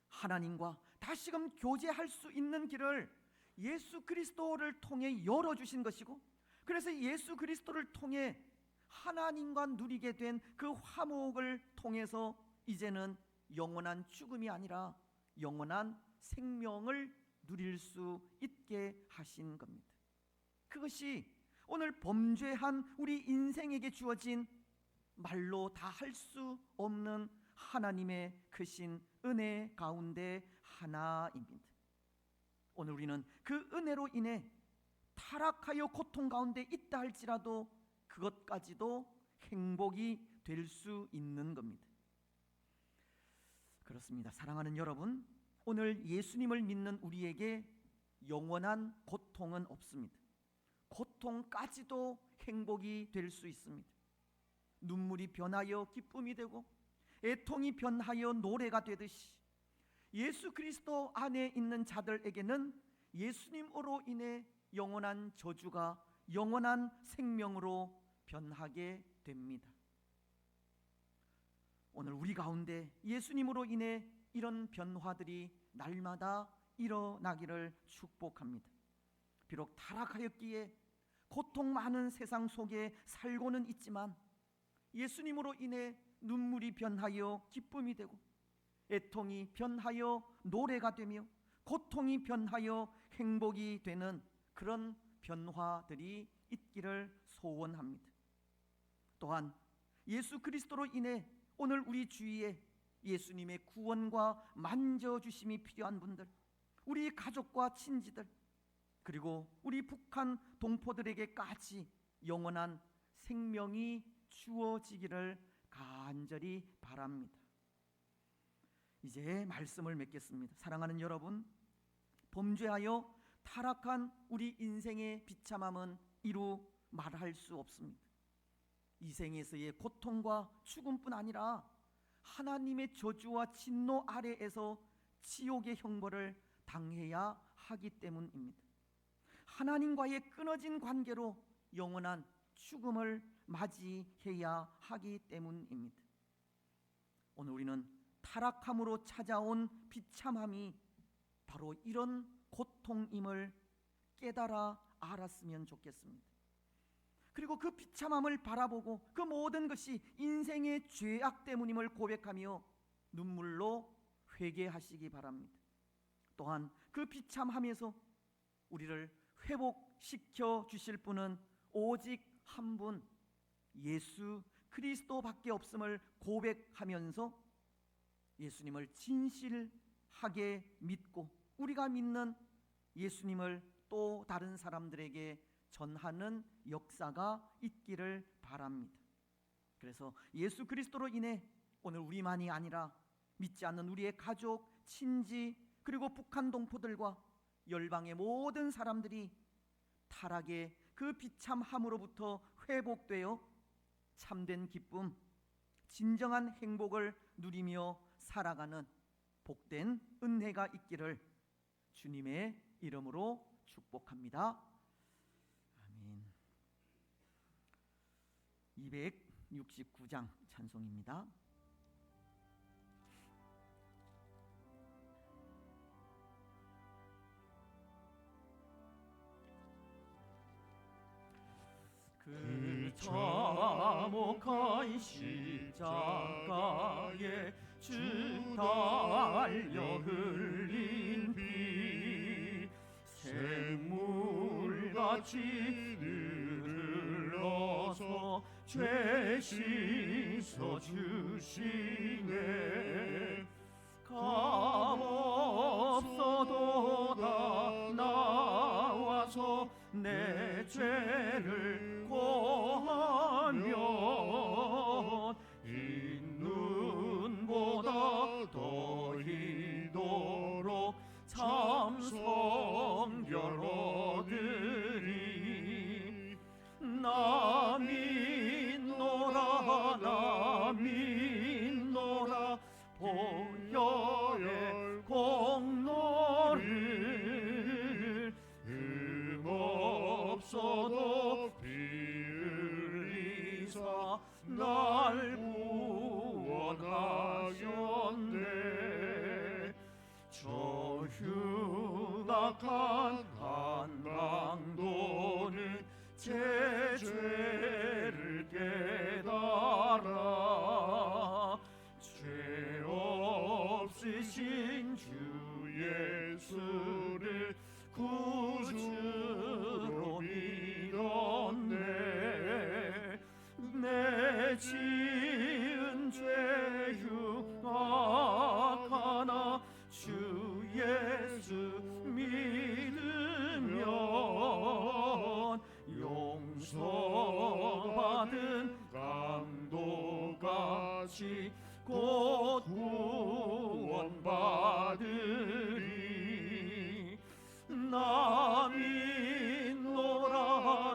하나님과 다시금 교제할 수 있는 길을 예수 그리스도를 통해 열어주신 것이고, 그래서 예수 그리스도를 통해 하나님과 누리게 된 그 화목을 통해서 이제는 영원한 죽음이 아니라 영원한 생명을 누릴 수 있게 하신 겁니다. 그것이 오늘 범죄한 우리 인생에게 주어진 말로 다 할 수 없는 하나님의 크신 은혜 가운데 하나입니다. 오늘 우리는 그 은혜로 인해 타락하여 고통 가운데 있다 할지라도 그것까지도 행복이 될 수 있는 겁니다. 그렇습니다. 사랑하는 여러분, 오늘 예수님을 믿는 우리에게 영원한 고통은 없습니다. 고통까지도 행복이 될 수 있습니다. 눈물이 변하여 기쁨이 되고 애통이 변하여 노래가 되듯이 예수 그리스도 안에 있는 자들에게는 예수님으로 인해 영원한 저주가 영원한 생명으로 변하게 됩니다. 오늘 우리 가운데 예수님으로 인해 이런 변화들이 날마다 일어나기를 축복합니다. 비록 타락하였기에 고통 많은 세상 속에 살고는 있지만 예수님으로 인해 눈물이 변하여 기쁨이 되고 애통이 변하여 노래가 되며 고통이 변하여 행복이 되는 그런 변화들이 있기를 소원합니다. 또한 예수 그리스도로 인해 오늘 우리 주위에 예수님의 구원과 만져주심이 필요한 분들, 우리 가족과 친지들, 그리고 우리 북한 동포들에게까지 영원한 생명이 주어지기를 간절히 바랍니다. 이제 말씀을 맺겠습니다. 사랑하는 여러분, 범죄하여 타락한 우리 인생의 비참함은 이루 말할 수 없습니다. 이 생에서의 고통과 죽음뿐 아니라 하나님의 저주와 진노 아래에서 지옥의 형벌을 당해야 하기 때문입니다. 하나님과의 끊어진 관계로 영원한 죽음을 맞이해야 하기 때문입니다. 오늘 우리는 타락함으로 찾아온 비참함이 바로 이런 고통임을 깨달아 알았으면 좋겠습니다. 그리고 그 비참함을 바라보고 그 모든 것이 인생의 죄악 때문임을 고백하며 눈물로 회개하시기 바랍니다. 또한 그 비참함에서 우리를 회복시켜 주실 분은 오직 한 분, 예수 그리스도밖에 없음을 고백하면서 예수님을 진실하게 믿고 우리가 믿는 예수님을 또 다른 사람들에게 전하는 역사가 있기를 바랍니다. 그래서 예수 그리스도로 인해 오늘 우리만이 아니라 믿지 않는 우리의 가족, 친지, 그리고 북한 동포들과 열방의 모든 사람들이 타락의 그 비참함으로부터 회복되어 참된 기쁨, 진정한 행복을 누리며 살아가는 복된 은혜가 있기를 주님의 이름으로 축복합니다. 아멘. 269장 찬송입니다. 고난 십자가에 주 달려 흘린 피 샘물같이 흘러서 죄 씻어 주시네. 값없어도 다 나와서 내 죄를 고하면 이 눈보다 더 이도록 참 성결 얻으리. 나 믿노라 나 믿노라 보혈의 공로를 흠없어도 피 흘리사 날 구원하셨네. 저 흉악한 한강도는 제 죄를 깨달아 죄 없으신 주 예수를 구주로 믿었네. 내 지은 죄 흉악하나 주 예수 믿으면 용서받은 강도같이 곧 구원받으리. 나 믿노라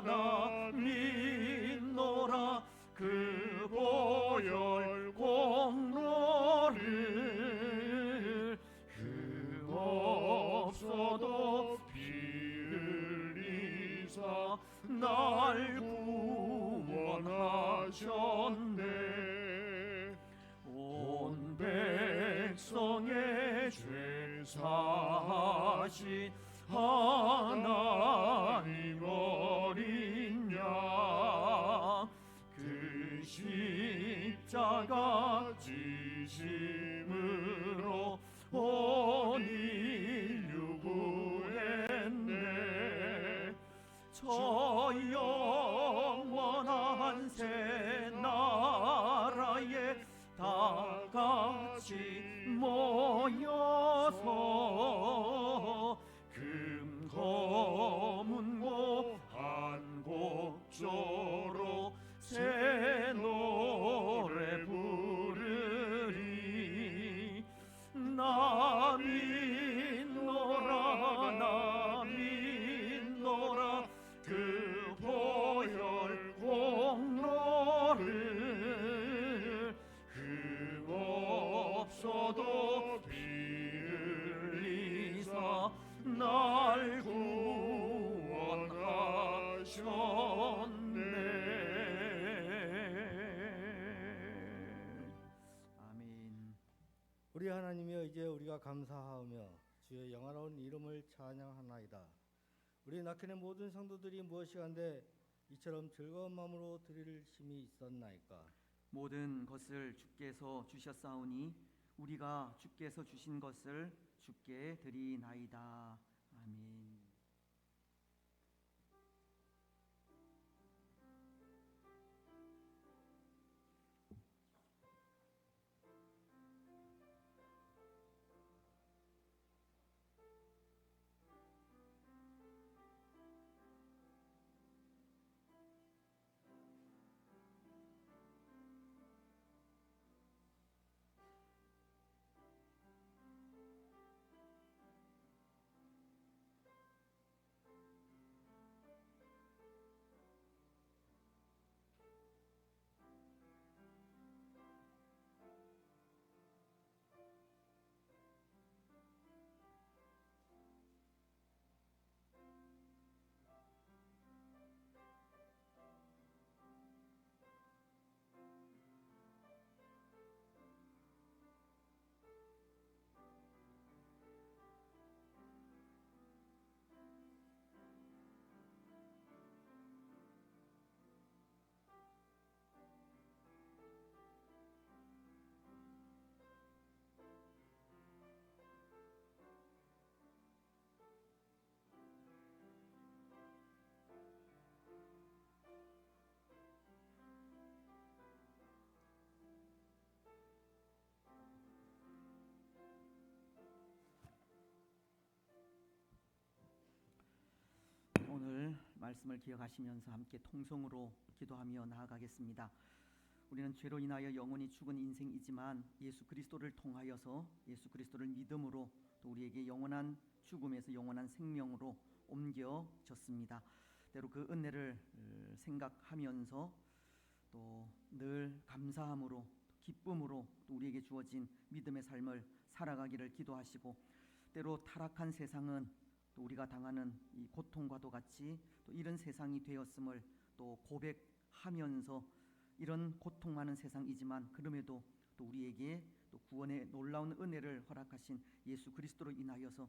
나 믿노라 그 보혈 공로를 흠없어도 피 흘리사 날 구원하셨네. 온 백성의 죄 사하신 하나님 어린 양 그 십자가 지심으로 온 인류 구했네. 저 영원한 새 나라에 다 같이 모여서 금 검은고 한곡조로 새 노래 부르리. 나 믿노라 나 믿노라 그 보혈 공로를 흠없어도 피 흘리사 날 구원하셨네. 아멘. 우리 하나님이여, 이제 우리가 감사하며 주의 영화로운 이름을 찬양하나이다. 우리 낙현의 모든 성도들이 무엇이간데 이처럼 즐거운 마음으로 드릴 힘이 있었나이까. 모든 것을 주께서 주셨사오니 우리가 주께서 주신 것을 주께 드리나이다. 아멘. 말씀을 기억하시면서 함께 통성으로 기도하며 나아가겠습니다. 우리는 죄로 인하여 영원히 죽은 인생이지만 예수 그리스도를 통하여서 예수 그리스도를 믿음으로 또 우리에게 영원한 죽음에서 영원한 생명으로 옮겨졌습니다. 때로 그 은혜를 생각하면서 또 늘 감사함으로 기쁨으로 또 우리에게 주어진 믿음의 삶을 살아가기를 기도하시고, 때로 타락한 세상은 또 우리가 당하는 이 고통과도 같이 또 이런 세상이 되었음을 또 고백하면서, 이런 고통 많은 세상이지만 그럼에도 또 우리에게 또 구원의 놀라운 은혜를 허락하신 예수 그리스도로 인하여서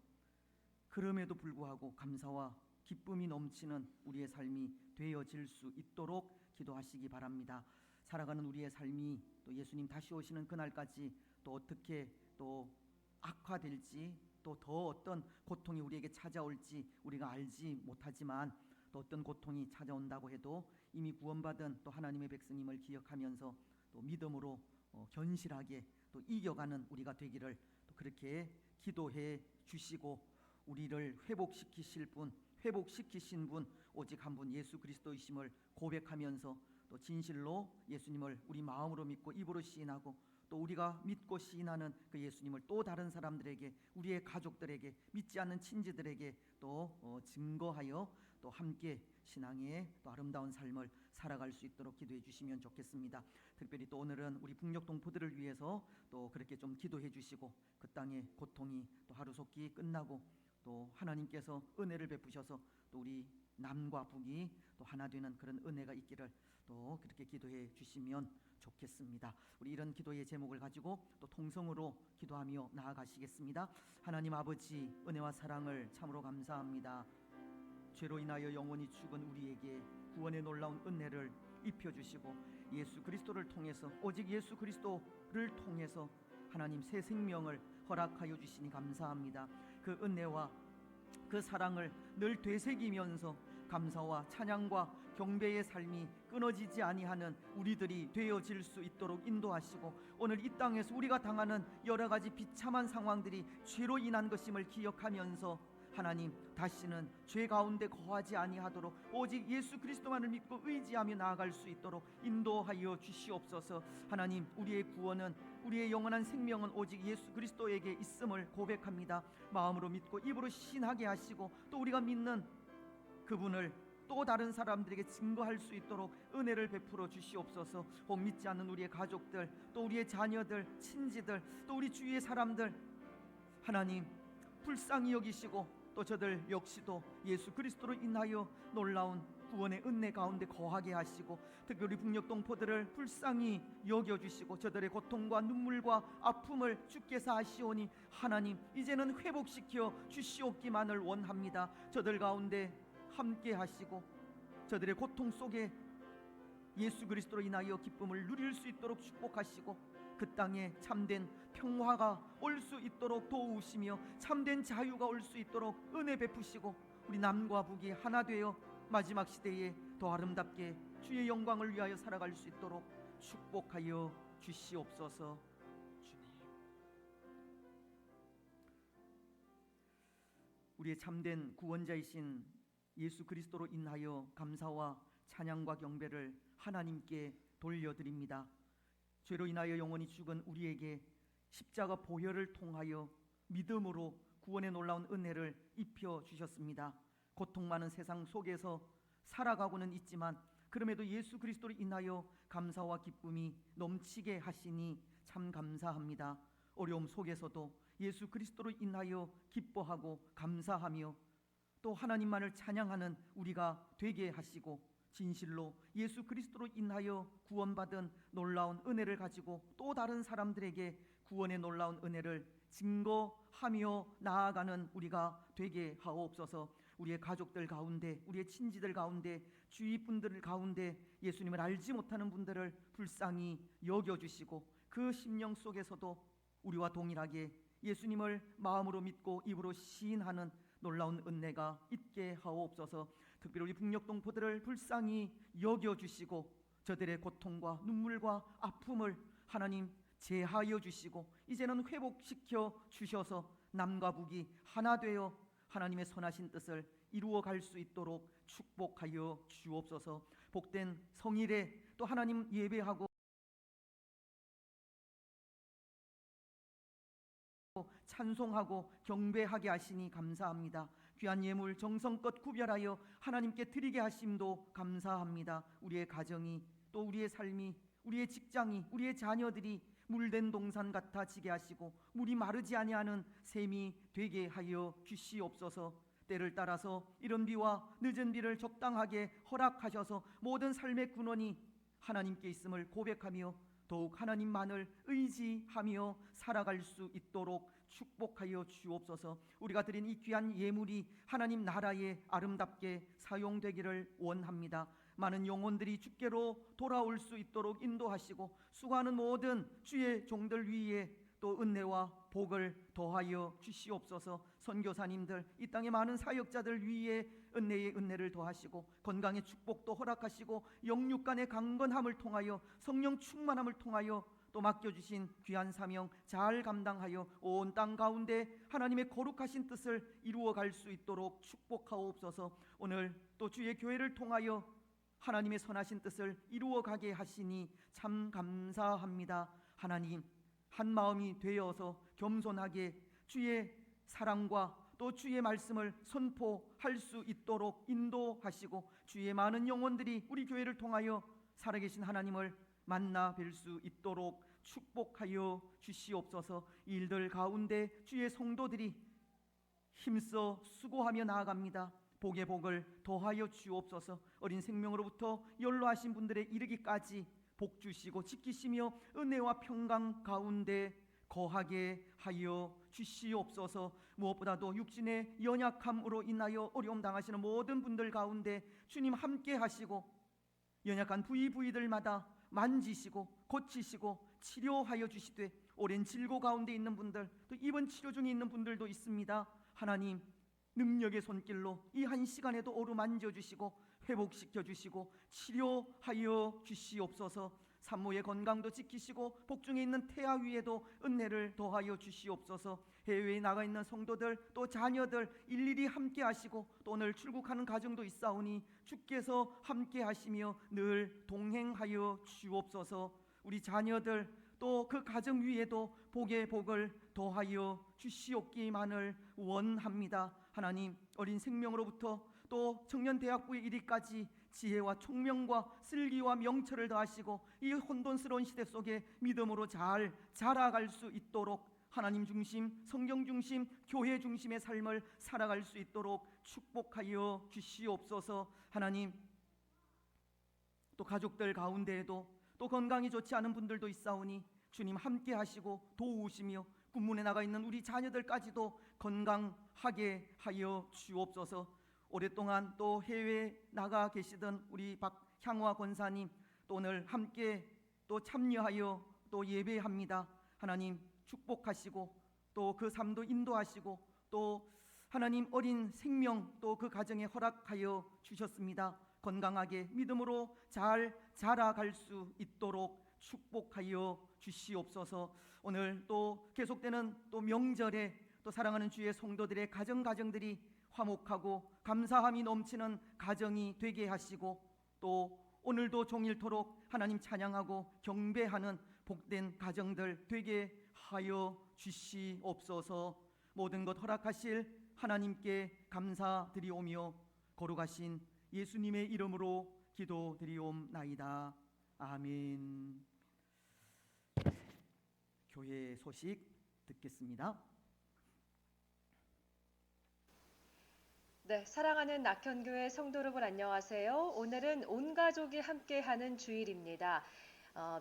그럼에도 불구하고 감사와 기쁨이 넘치는 우리의 삶이 되어질 수 있도록 기도하시기 바랍니다. 살아가는 우리의 삶이 또 예수님 다시 오시는 그날까지 또 어떻게 또 악화될지, 또 더 어떤 고통이 우리에게 찾아올지 우리가 알지 못하지만, 또 어떤 고통이 찾아온다고 해도 이미 구원받은 또 하나님의 백성임을 기억하면서 또 믿음으로 견실하게 또 이겨가는 우리가 되기를 또 그렇게 기도해 주시고, 우리를 회복시키신 분 오직 한 분 예수 그리스도이심을 고백하면서 또 진실로 예수님을 우리 마음으로 믿고 입으로 시인하고, 또 우리가 믿고 시인하는 그 예수님을 또 다른 사람들에게, 우리의 가족들에게, 믿지 않는 친지들에게 또 증거하여 또 함께 신앙의 또 아름다운 삶을 살아갈 수 있도록 기도해 주시면 좋겠습니다. 특별히 또 오늘은 우리 북녘 동포들을 위해서 또 그렇게 좀 기도해 주시고, 그 땅의 고통이 또 하루속히 끝나고 또 하나님께서 은혜를 베푸셔서 또 우리 남과 북이 또 하나 되는 그런 은혜가 있기를 또 그렇게 기도해 주시면 좋겠습니다. 우리 이런 기도의 제목을 가지고 또 통성으로 기도하며 나아가시겠습니다. 하나님 아버지, 은혜와 사랑을 참으로 감사합니다. 죄로 인하여 영원히 죽은 우리에게 구원의 놀라운 은혜를 입혀주시고, 예수 그리스도를 통해서, 오직 예수 그리스도를 통해서 하나님 새 생명을 허락하여 주시니 감사합니다. 그 은혜와 그 사랑을 늘 되새기면서 감사와 찬양과 경배의 삶이 끊어지지 아니하는 우리들이 되어질 수 있도록 인도하시고, 오늘 이 땅에서 우리가 당하는 여러 가지 비참한 상황들이 죄로 인한 것임을 기억하면서 하나님 다시는 죄 가운데 거하지 아니하도록 오직 예수 그리스도만을 믿고 의지하며 나아갈 수 있도록 인도하여 주시옵소서. 하나님, 우리의 구원은, 우리의 영원한 생명은 오직 예수 그리스도에게 있음을 고백합니다. 마음으로 믿고 입으로 신하게 하시고, 또 우리가 믿는 그분을 또 다른 사람들에게 증거할 수 있도록 은혜를 베풀어 주시옵소서. 혹 믿지 않는 우리의 가족들, 또 우리의 자녀들, 친지들, 또 우리 주위의 사람들 하나님 불쌍히 여기시고, 또 저들 역시도 예수 그리스도로 인하여 놀라운 구원의 은혜 가운데 거하게 하시고, 특별히 북녘 동포들을 불쌍히 여겨주시고 저들의 고통과 눈물과 아픔을 주께서 아시오니 하나님 이제는 회복시켜 주시옵기만을 원합니다. 저들 가운데 함께 하시고 저들의 고통 속에 예수 그리스도로 인하여 기쁨을 누릴 수 있도록 축복하시고, 그 땅에 참된 평화가 올 수 있도록 도우시며 참된 자유가 올 수 있도록 은혜 베푸시고, 우리 남과 북이 하나 되어 마지막 시대에 더 아름답게 주의 영광을 위하여 살아갈 수 있도록 축복하여 주시옵소서. 주님, 우리의 참된 구원자이신 예수 그리스도로 인하여 감사와 찬양과 경배를 하나님께 돌려드립니다. 죄로 인하여 영원히 죽은 우리에게 십자가 보혈을 통하여 믿음으로 구원의 놀라운 은혜를 입혀 주셨습니다. 고통 많은 세상 속에서 살아가고는 있지만 그럼에도 예수 그리스도로 인하여 감사와 기쁨이 넘치게 하시니 참 감사합니다. 어려움 속에서도 예수 그리스도로 인하여 기뻐하고 감사하며 또 하나님만을 찬양하는 우리가 되게 하시고, 진실로 예수 그리스도로 인하여 구원받은 놀라운 은혜를 가지고 또 다른 사람들에게 구원의 놀라운 은혜를 증거하며 나아가는 우리가 되게 하옵소서. 우리의 가족들 가운데, 우리의 친지들 가운데, 주위 분들 가운데 예수님을 알지 못하는 분들을 불쌍히 여겨주시고, 그 심령 속에서도 우리와 동일하게 예수님을 마음으로 믿고 입으로 시인하는 놀라운 은혜가 있게 하옵소서. 특별히 우리 북녘 동포들을 불쌍히 여겨주시고 저들의 고통과 눈물과 아픔을 하나님 제하여 주시고, 이제는 회복시켜 주셔서 남과 북이 하나 되어 하나님의 선하신 뜻을 이루어갈 수 있도록 축복하여 주옵소서. 복된 성일에 또 하나님 예배하고 찬송하고 경배하게 하시니 감사합니다. 귀한 예물 정성껏 구별하여 하나님께 드리게 하심도 감사합니다. 우리의 가정이 또 우리의 삶이 우리의 직장이 우리의 자녀들이 물된 동산 같아지게 하시고 물이 마르지 아니하는 샘이 되게 하여 주시옵소서. 때를 따라서 이른 비와 늦은 비를 적당하게 허락하셔서 모든 삶의 근원이 하나님께 있음을 고백하며 더욱 하나님만을 의지하며 살아갈 수 있도록 축복하여 주옵소서. 우리가 드린 이 귀한 예물이 하나님 나라에 아름답게 사용되기를 원합니다. 많은 영혼들이 주께로 돌아올 수 있도록 인도하시고 수고하는 모든 주의 종들 위에 또 은혜와 복을 더하여 주시옵소서. 선교사님들, 이 땅의 많은 사역자들 위에 은혜의 은혜를 더하시고 건강의 축복도 허락하시고 영육 간의 강건함을 통하여 성령 충만함을 통하여 또 맡겨주신 귀한 사명 잘 감당하여 온 땅 가운데 하나님의 거룩하신 뜻을 이루어갈 수 있도록 축복하옵소서. 오늘 또 주의 교회를 통하여 하나님의 선하신 뜻을 이루어가게 하시니 참 감사합니다. 하나님, 한 마음이 되어서 겸손하게 주의 사랑과 또 주의 말씀을 선포할 수 있도록 인도하시고 주의 많은 영혼들이 우리 교회를 통하여 살아계신 하나님을 만나 뵐 수 있도록 축복하여 주시옵소서. 이 일들 가운데 주의 성도들이 힘써 수고하며 나아갑니다. 복의 복을 더하여 주옵소서. 어린 생명으로부터 연로하신 분들에 이르기까지 복 주시고 지키시며 은혜와 평강 가운데 거하게 하여 주시옵소서. 무엇보다도 육신의 연약함으로 인하여 어려움 당하시는 모든 분들 가운데 주님 함께 하시고 연약한 부위들마다 만지시고 고치시고 치료하여 주시되 오랜 질고 가운데 있는 분들 또 입원 치료 중에 있는 분들도 있습니다. 하나님 능력의 손길로 이 한 시간에도 어루만져 주시고 회복시켜 주시고 치료하여 주시옵소서. 산모의 건강도 지키시고 복중에 있는 태아 위에도 은혜를 더하여 주시옵소서. 해외에 나가 있는 성도들 또 자녀들 일일이 함께 하시고 또 오늘 출국하는 가정도 있사오니 주께서 함께 하시며 늘 동행하여 주옵소서. 우리 자녀들 또 그 가정 위에도 복의 복을 더하여 주시옵기만을 원합니다. 하나님, 어린 생명으로부터 또 청년대학부에 이르기까지 지혜와 총명과 슬기와 명철을 더하시고 이 혼돈스러운 시대 속에 믿음으로 잘 자라갈 수 있도록 하나님 중심, 성경 중심, 교회 중심의 삶을 살아갈 수 있도록 축복하여 주시옵소서. 하나님, 또 가족들 가운데에도 또 건강이 좋지 않은 분들도 있사오니 주님 함께 하시고 도우시며 군문에 나가 있는 우리 자녀들까지도 건강하게 하여 주옵소서. 오랫동안 또 해외에 나가 계시던 우리 박향화 권사님 또 오늘 함께 또 참여하여 또 예배합니다. 하나님 축복하시고 또 그 삶도 인도하시고 또 하나님 어린 생명 또 그 가정에 허락하여 주셨습니다. 건강하게 믿음으로 잘 자라갈 수 있도록 축복하여 주시옵소서. 오늘 또 계속되는 또 명절에 또 사랑하는 주의 성도들의 가정들이 화목하고 감사함이 넘치는 가정이 되게 하시고 또 오늘도 종일토록 하나님 찬양하고 경배하는 복된 가정들 되게 하여 주시옵소서. 모든 것 허락하실 하나님께 감사드리오며 거룩하신 예수님의 이름으로 기도드리옵나이다. 아멘. 교회 소식 듣겠습니다. 네, 사랑하는 낙현교회 성도 여러분 안녕하세요. 오늘은 온 가족이 함께하는 주일입니다.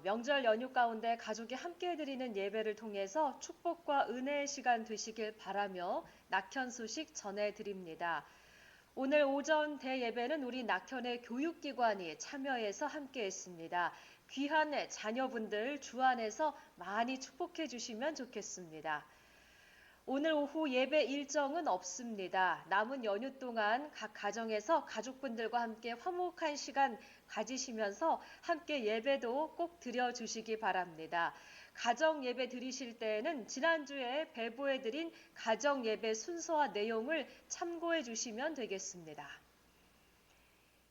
명절 연휴 가운데 가족이 함께 드리는 예배를 통해서 축복과 은혜의 시간 되시길 바라며 낙현 소식 전해드립니다. 오늘 오전 대예배는 우리 낙현의 교육기관이 참여해서 함께했습니다. 귀한 자녀분들 주 안에서 많이 축복해 주시면 좋겠습니다. 오늘 오후 예배 일정은 없습니다. 남은 연휴 동안 각 가정에서 가족분들과 함께 화목한 시간 가지시면서 함께 예배도 꼭 드려주시기 바랍니다. 가정 예배 드리실 때에는 지난주에 배부해드린 가정 예배 순서와 내용을 참고해 주시면 되겠습니다.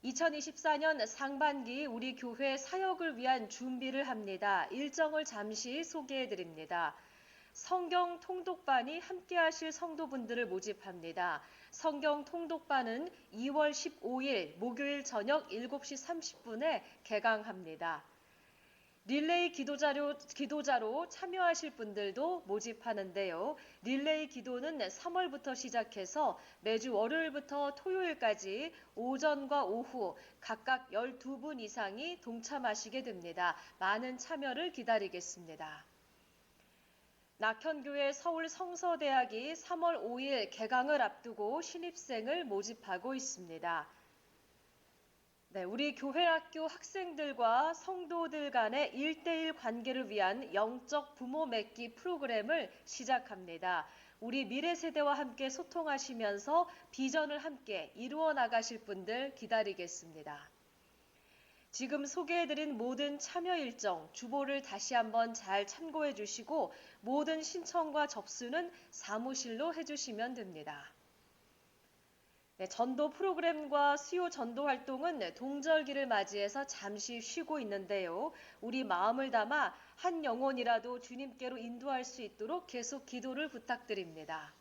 2024년 상반기 우리 교회 사역을 위한 준비를 합니다. 일정을 잠시 소개해 드립니다. 성경 통독반이 함께하실 성도분들을 모집합니다. 성경 통독반은 2월 15일 목요일 저녁 7시 30분에 개강합니다. 릴레이 기도자로 참여하실 분들도 모집하는데요. 릴레이 기도는 3월부터 시작해서 매주 월요일부터 토요일까지 오전과 오후 각각 12분 이상이 동참하시게 됩니다. 많은 참여를 기다리겠습니다. 낙현교회 서울성서대학이 3월 5일 개강을 앞두고 신입생을 모집하고 있습니다. 네, 우리 교회 학교 학생들과 성도들 간의 1대1 관계를 위한 영적 부모 맺기 프로그램을 시작합니다. 우리 미래 세대와 함께 소통하시면서 비전을 함께 이루어 나가실 분들 기다리겠습니다. 지금 소개해드린 모든 참여 일정, 주보를 다시 한번 잘 참고해 주시고 모든 신청과 접수는 사무실로 해주시면 됩니다. 네, 전도 프로그램과 수요 전도 활동은 동절기를 맞이해서 잠시 쉬고 있는데요. 우리 마음을 담아 한 영혼이라도 주님께로 인도할 수 있도록 계속 기도를 부탁드립니다.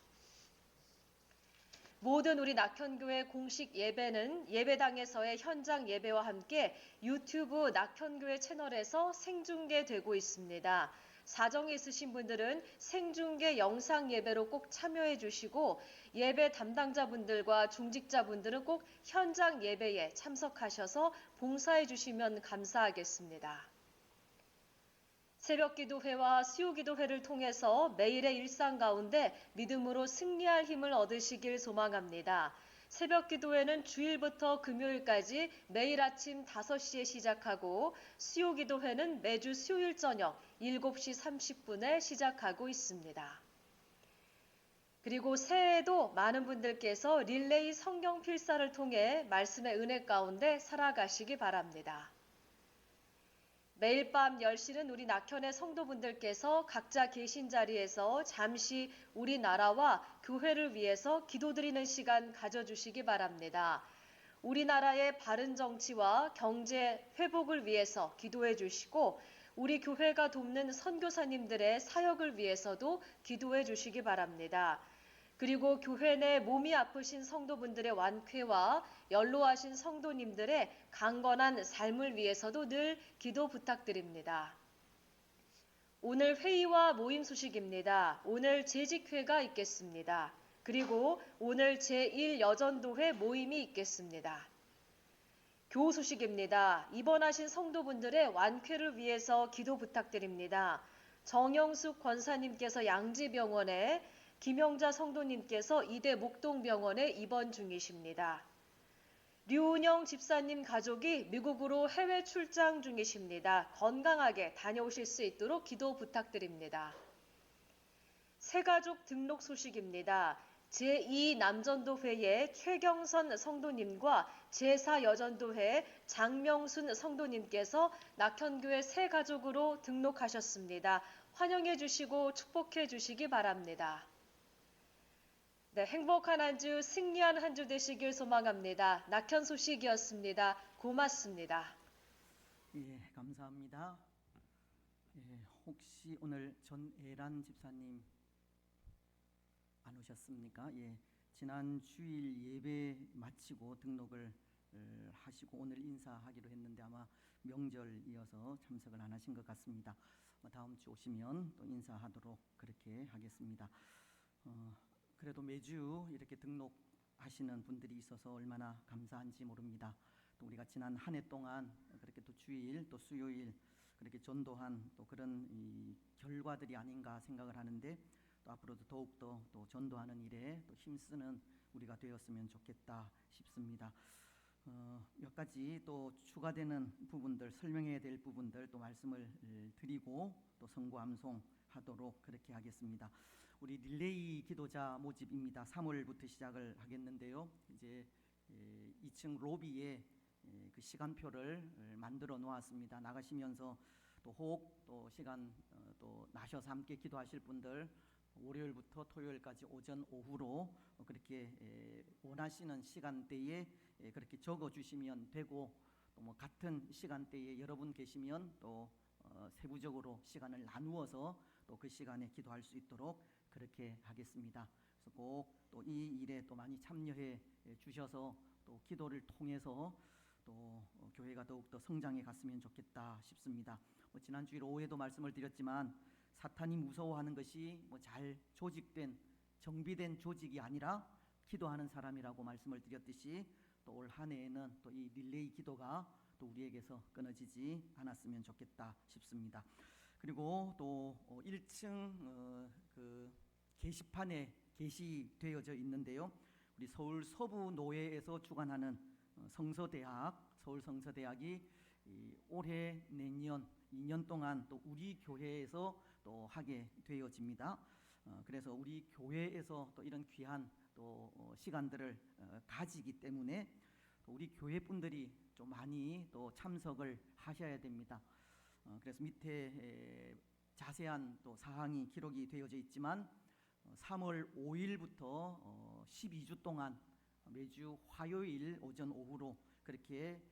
모든 우리 낙현교회 공식 예배는 예배당에서의 현장 예배와 함께 유튜브 낙현교회 채널에서 생중계되고 있습니다. 사정이 있으신 분들은 생중계 영상 예배로 꼭 참여해 주시고 예배 담당자분들과 중직자분들은 꼭 현장 예배에 참석하셔서 봉사해 주시면 감사하겠습니다. 새벽기도회와 수요기도회를 통해서 매일의 일상 가운데 믿음으로 승리할 힘을 얻으시길 소망합니다. 새벽기도회는 주일부터 금요일까지 매일 아침 5시에 시작하고 수요기도회는 매주 수요일 저녁 7시 30분에 시작하고 있습니다. 그리고 새해에도 많은 분들께서 릴레이 성경 필사를 통해 말씀의 은혜 가운데 살아가시기 바랍니다. 매일 밤 10시는 우리 낙현의 성도분들께서 각자 계신 자리에서 잠시 우리나라와 교회를 위해서 기도드리는 시간 가져주시기 바랍니다. 우리나라의 바른 정치와 경제 회복을 위해서 기도해 주시고 우리 교회가 돕는 선교사님들의 사역을 위해서도 기도해 주시기 바랍니다. 그리고 교회 내 몸이 아프신 성도분들의 완쾌와 연로하신 성도님들의 강건한 삶을 위해서도 늘 기도 부탁드립니다. 오늘 회의와 모임 소식입니다. 오늘 재직회가 있겠습니다. 그리고 오늘 제1여전도회 모임이 있겠습니다. 교우 소식입니다. 입원하신 성도분들의 완쾌를 위해서 기도 부탁드립니다. 정영숙 권사님께서 양지병원에 김영자 성도님께서 이대 목동병원에 입원 중이십니다. 류은영 집사님 가족이 미국으로 해외 출장 중이십니다. 건강하게 다녀오실 수 있도록 기도 부탁드립니다. 새가족 등록 소식입니다. 제2남전도회의 최경선 성도님과 제4여전도회 장명순 성도님께서 낙현교회 새가족으로 등록하셨습니다. 환영해 주시고 축복해 주시기 바랍니다. 네, 행복한 한 주, 승리한 한 주 되시길 소망합니다. 낙현 소식이었습니다. 고맙습니다. 예, 감사합니다. 예, 혹시 오늘 전애란 집사님 안 오셨습니까? 예, 지난 주일 예배 마치고 등록을 하시고 오늘 인사하기로 했는데 아마 명절이어서 참석을 안 하신 것 같습니다. 다음 주 오시면 또 인사하도록 그렇게 하겠습니다. 그래도 매주 이렇게 등록하시는 분들이 있어서 얼마나 감사한지 모릅니다. 또 우리가 지난 한 해 동안 그렇게 또 주일 또 수요일 그렇게 전도한 또 그런 이 결과들이 아닌가 생각을 하는데 또 앞으로도 더욱더 또 전도하는 일에 또 힘쓰는 우리가 되었으면 좋겠다 싶습니다. 몇 가지 또 추가되는 부분들 설명해야 될 부분들 또 말씀을 드리고 또 선고 암송하도록 그렇게 하겠습니다. 우리 릴레이 기도자 모집입니다. 3월부터 시작을 하겠는데요. 이제 2층 로비에 그 시간표를 만들어 놓았습니다. 나가시면서 또 혹 또 시간 또 나셔서 함께 기도하실 분들 월요일부터 토요일까지 오전 오후로 그렇게 원하시는 시간대에 그렇게 적어 주시면 되고, 또 뭐 같은 시간대에 여러분 계시면 또 세부적으로 시간을 나누어서 또 그 시간에 기도할 수 있도록 그렇게 하겠습니다. 그래서 꼭 또 이 일에 또 많이 참여해 주셔서 또 기도를 통해서 또 교회가 더욱더 성장해 갔으면 좋겠다 싶습니다. 지난 주일 오후에도 말씀을 드렸지만 사탄이 무서워하는 것이 잘 조직된 정비된 조직이 아니라 기도하는 사람이라고 말씀을 드렸듯이 또 올 한 해에는 또 이 릴레이 기도가 또 우리에게서 끊어지지 않았으면 좋겠다 싶습니다. 그리고 또 1층 그 게시판에 게시되어져 있는데요. 우리 서울 서부 노회에서 주관하는 서울 성서대학이 올해 내년 2년 동안 또 우리 교회에서 또 하게 되어집니다. 그래서 우리 교회에서 또 이런 귀한 또 시간들을 가지기 때문에 또 우리 교회 분들이 좀 많이 또 참석을 하셔야 됩니다. 그래서 밑에 자세한 또 사항이 기록이 되어져 있지만 3월 5일부터 12주 동안 매주 화요일 오전 오후로 그렇게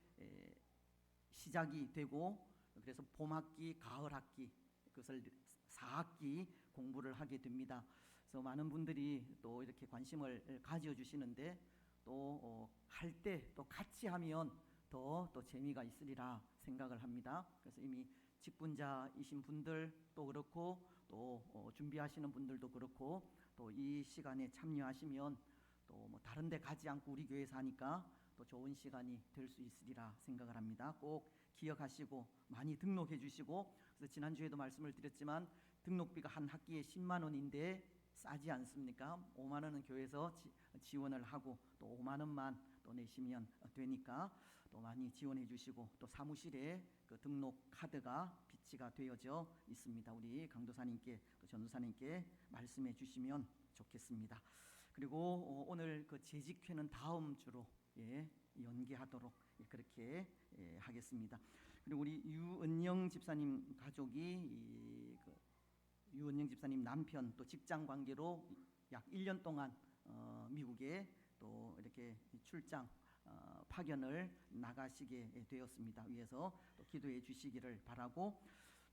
시작이 되고, 그래서 봄학기, 가을학기, 그것을 4학기 공부를 하게 됩니다. 그래서 많은 분들이 또 이렇게 관심을 가져주시는데 또 할 때 또 같이 하면 더 재미가 있으리라 생각을 합니다. 그래서 이미 직분자이신 분들도 그렇고 또 준비하시는 분들도 그렇고 또 이 시간에 참여하시면 또 뭐 다른 데 가지 않고 우리 교회에서 하니까 또 좋은 시간이 될 수 있으리라 생각을 합니다. 꼭 기억하시고 많이 등록해 주시고, 그래서 지난주에도 말씀을 드렸지만 등록비가 한 학기에 10만 원인데 싸지 않습니까? 5만 원은 교회에서 지원을 하고 또 5만 원만 또 내시면 되니까 또 많이 지원해 주시고, 또 사무실에 그 등록 카드가 비치가 되어져 있습니다. 우리 강도사님께 또 전도사님께 말씀해 주시면 좋겠습니다. 그리고 오늘 그 재직회는 다음 주로 연기하도록 그렇게 하겠습니다. 그리고 우리 유은영 집사님 가족이 유은영 집사님 남편 또 직장 관계로 약 1년 동안 미국에 또 이렇게 출장 파견을 나가시게 되었습니다. 위해서 또 기도해 주시기를 바라고,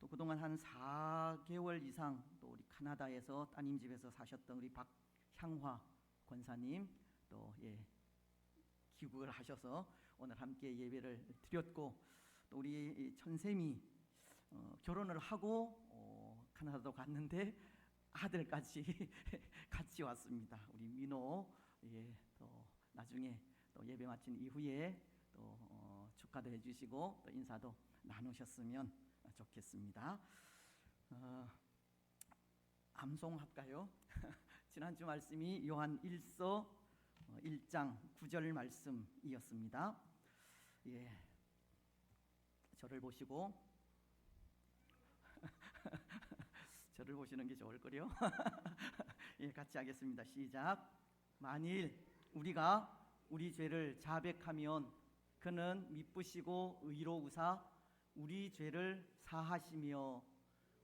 또 그동안 한 4개월 이상 또 우리 캐나다에서 따님 집에서 사셨던 우리 박향화 권사님 또 귀국을 하셔서 오늘 함께 예배를 드렸고, 또 우리 천샘이 결혼을 하고 캐나다도 갔는데 아들까지 같이 왔습니다. 우리 민호 또 나중에 또 예배 마친 이후에 또 축하도 해주시고 또 인사도 나누셨으면 좋겠습니다. 암송할까요? 지난주 말씀이 요한 1서 1장 9절 말씀이었습니다. 저를 보시고 저를 보시는 게 좋을 거요. 같이 하겠습니다. 시작. 만일 우리가 우리 죄를 자백하면 그는 미쁘시고 의로우사 우리 죄를 사하시며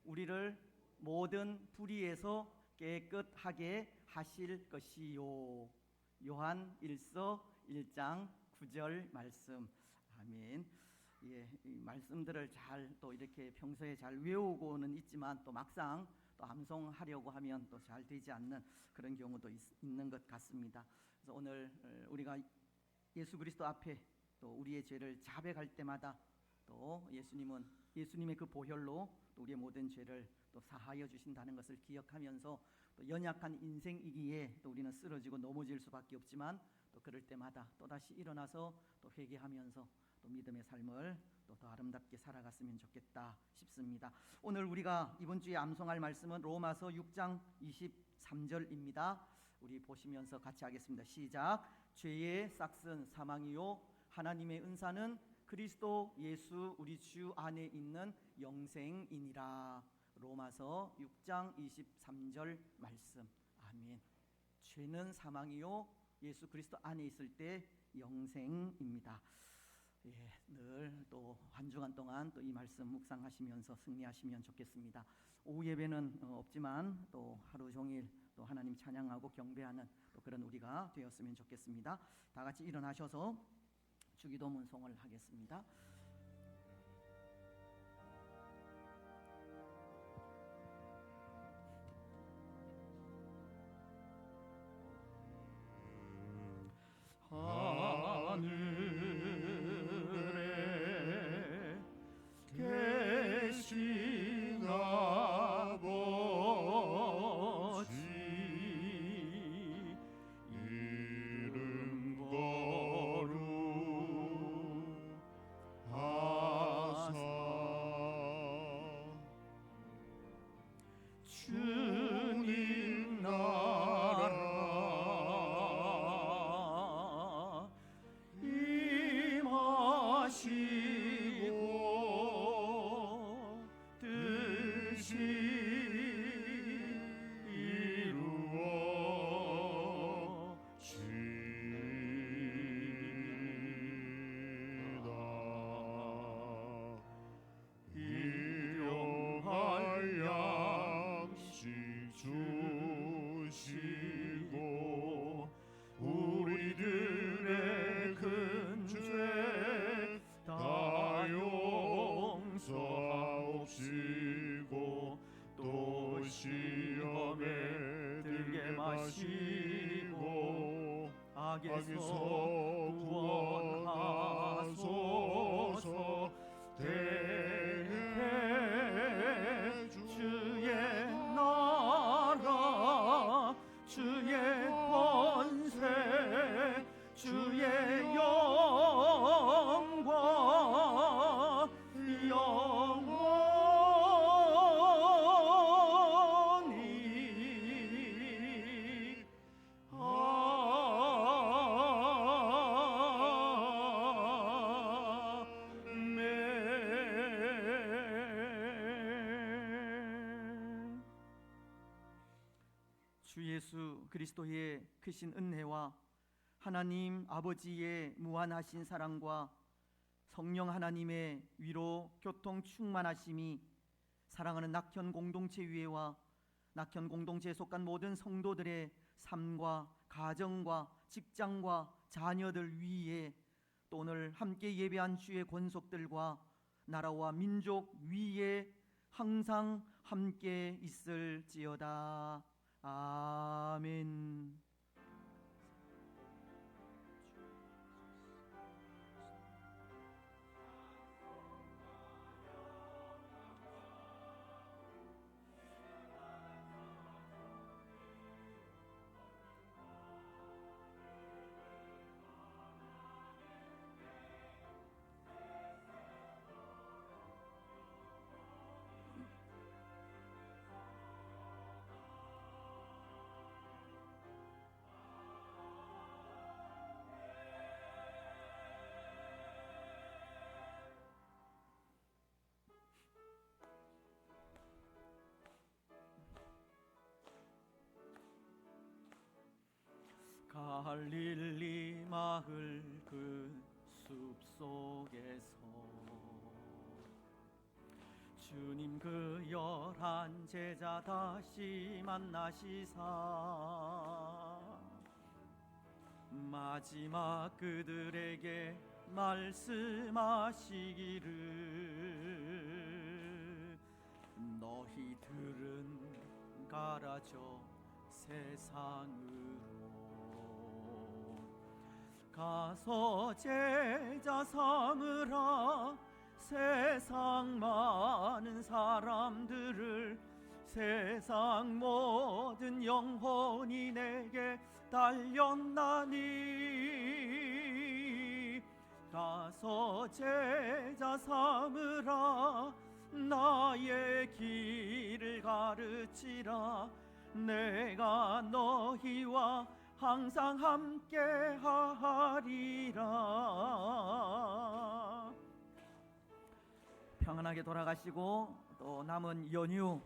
우리를 모든 불의에서 깨끗하게 하실 것이요. 요한 1서 1장 9절 말씀. 아멘. 이 말씀들을 잘 또 이렇게 평소에 잘 외우고는 있지만 또 막상 또 암송하려고 하면 또 잘 되지 않는 그런 경우도 있는 것 같습니다. 그래서 오늘 우리가 예수 그리스도 앞에 또 우리의 죄를 자백할 때마다 또 예수님의 그 보혈로 또 우리의 모든 죄를 또 사하여 주신다는 것을 기억하면서, 또 연약한 인생이기에 또 우리는 쓰러지고 넘어질 수밖에 없지만 또 그럴 때마다 또다시 일어나서 또 회개하면서 또 믿음의 삶을 또 더 아름답게 살아갔으면 좋겠다 싶습니다. 오늘 우리가 이번 주에 암송할 말씀은 로마서 6장 23절입니다. 우리 보시면서 같이 하겠습니다. 시작. 죄의 싹은 사망이요 하나님의 은사는 그리스도 예수 우리 주 안에 있는 영생이니라. 로마서 6장 23절 말씀. 아멘. 죄는 사망이요 예수 그리스도 안에 있을 때 영생입니다. 예, 늘 또 한 주간 동안 또 이 말씀 묵상하시면서 승리하시면 좋겠습니다. 오후 예배는 없지만 또 하루 종일 또 하나님 찬양하고 경배하는 또 그런 우리가 되었으면 좋겠습니다. 다 같이 일어나셔서 주기도 문송을 하겠습니다. 하늘에 계신 아버지 이름 거룩하사 주님 나라 임하시고 뜻이 이루어지이다. 일용할 양식 주시고 우리들의 큰 죄 다 용서하옵시고 또 시험에 들게 마시고 악에서 구원하소서. 대개 주의 나라 주의 권세 주의 영광 영원히 아멘. 주 예수 그리스도의 크신 은혜와 하나님 아버지의 무한하신 사랑과 성령 하나님의 위로 교통 충만하심이 사랑하는 낙현 공동체 위에와 낙현 공동체에 속한 모든 성도들의 삶과 가정과 직장과 자녀들 위에 또 오늘 함께 예배한 주의 권속들과 나라와 민족 위에 항상 함께 있을지어다. 아멘. 갈릴리 마을 그 숲속에서 주님 그 11 제자 다시 만나시사 마지막 그들에게 말씀하시기를 너희들은 가라져 세상으로 가서 제자 삼으라. 세상 많은 사람들을 세상 모든 영혼이 내게 달렸나니 가서 제자 삼으라. 나의 길을 가르치라. 내가 너희와 항상 함께 하리라. 평안하게 돌아가시고 또 남은 연휴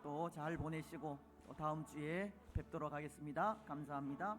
또 잘 보내시고 또 다음 주에 뵙도록 하겠습니다. 감사합니다.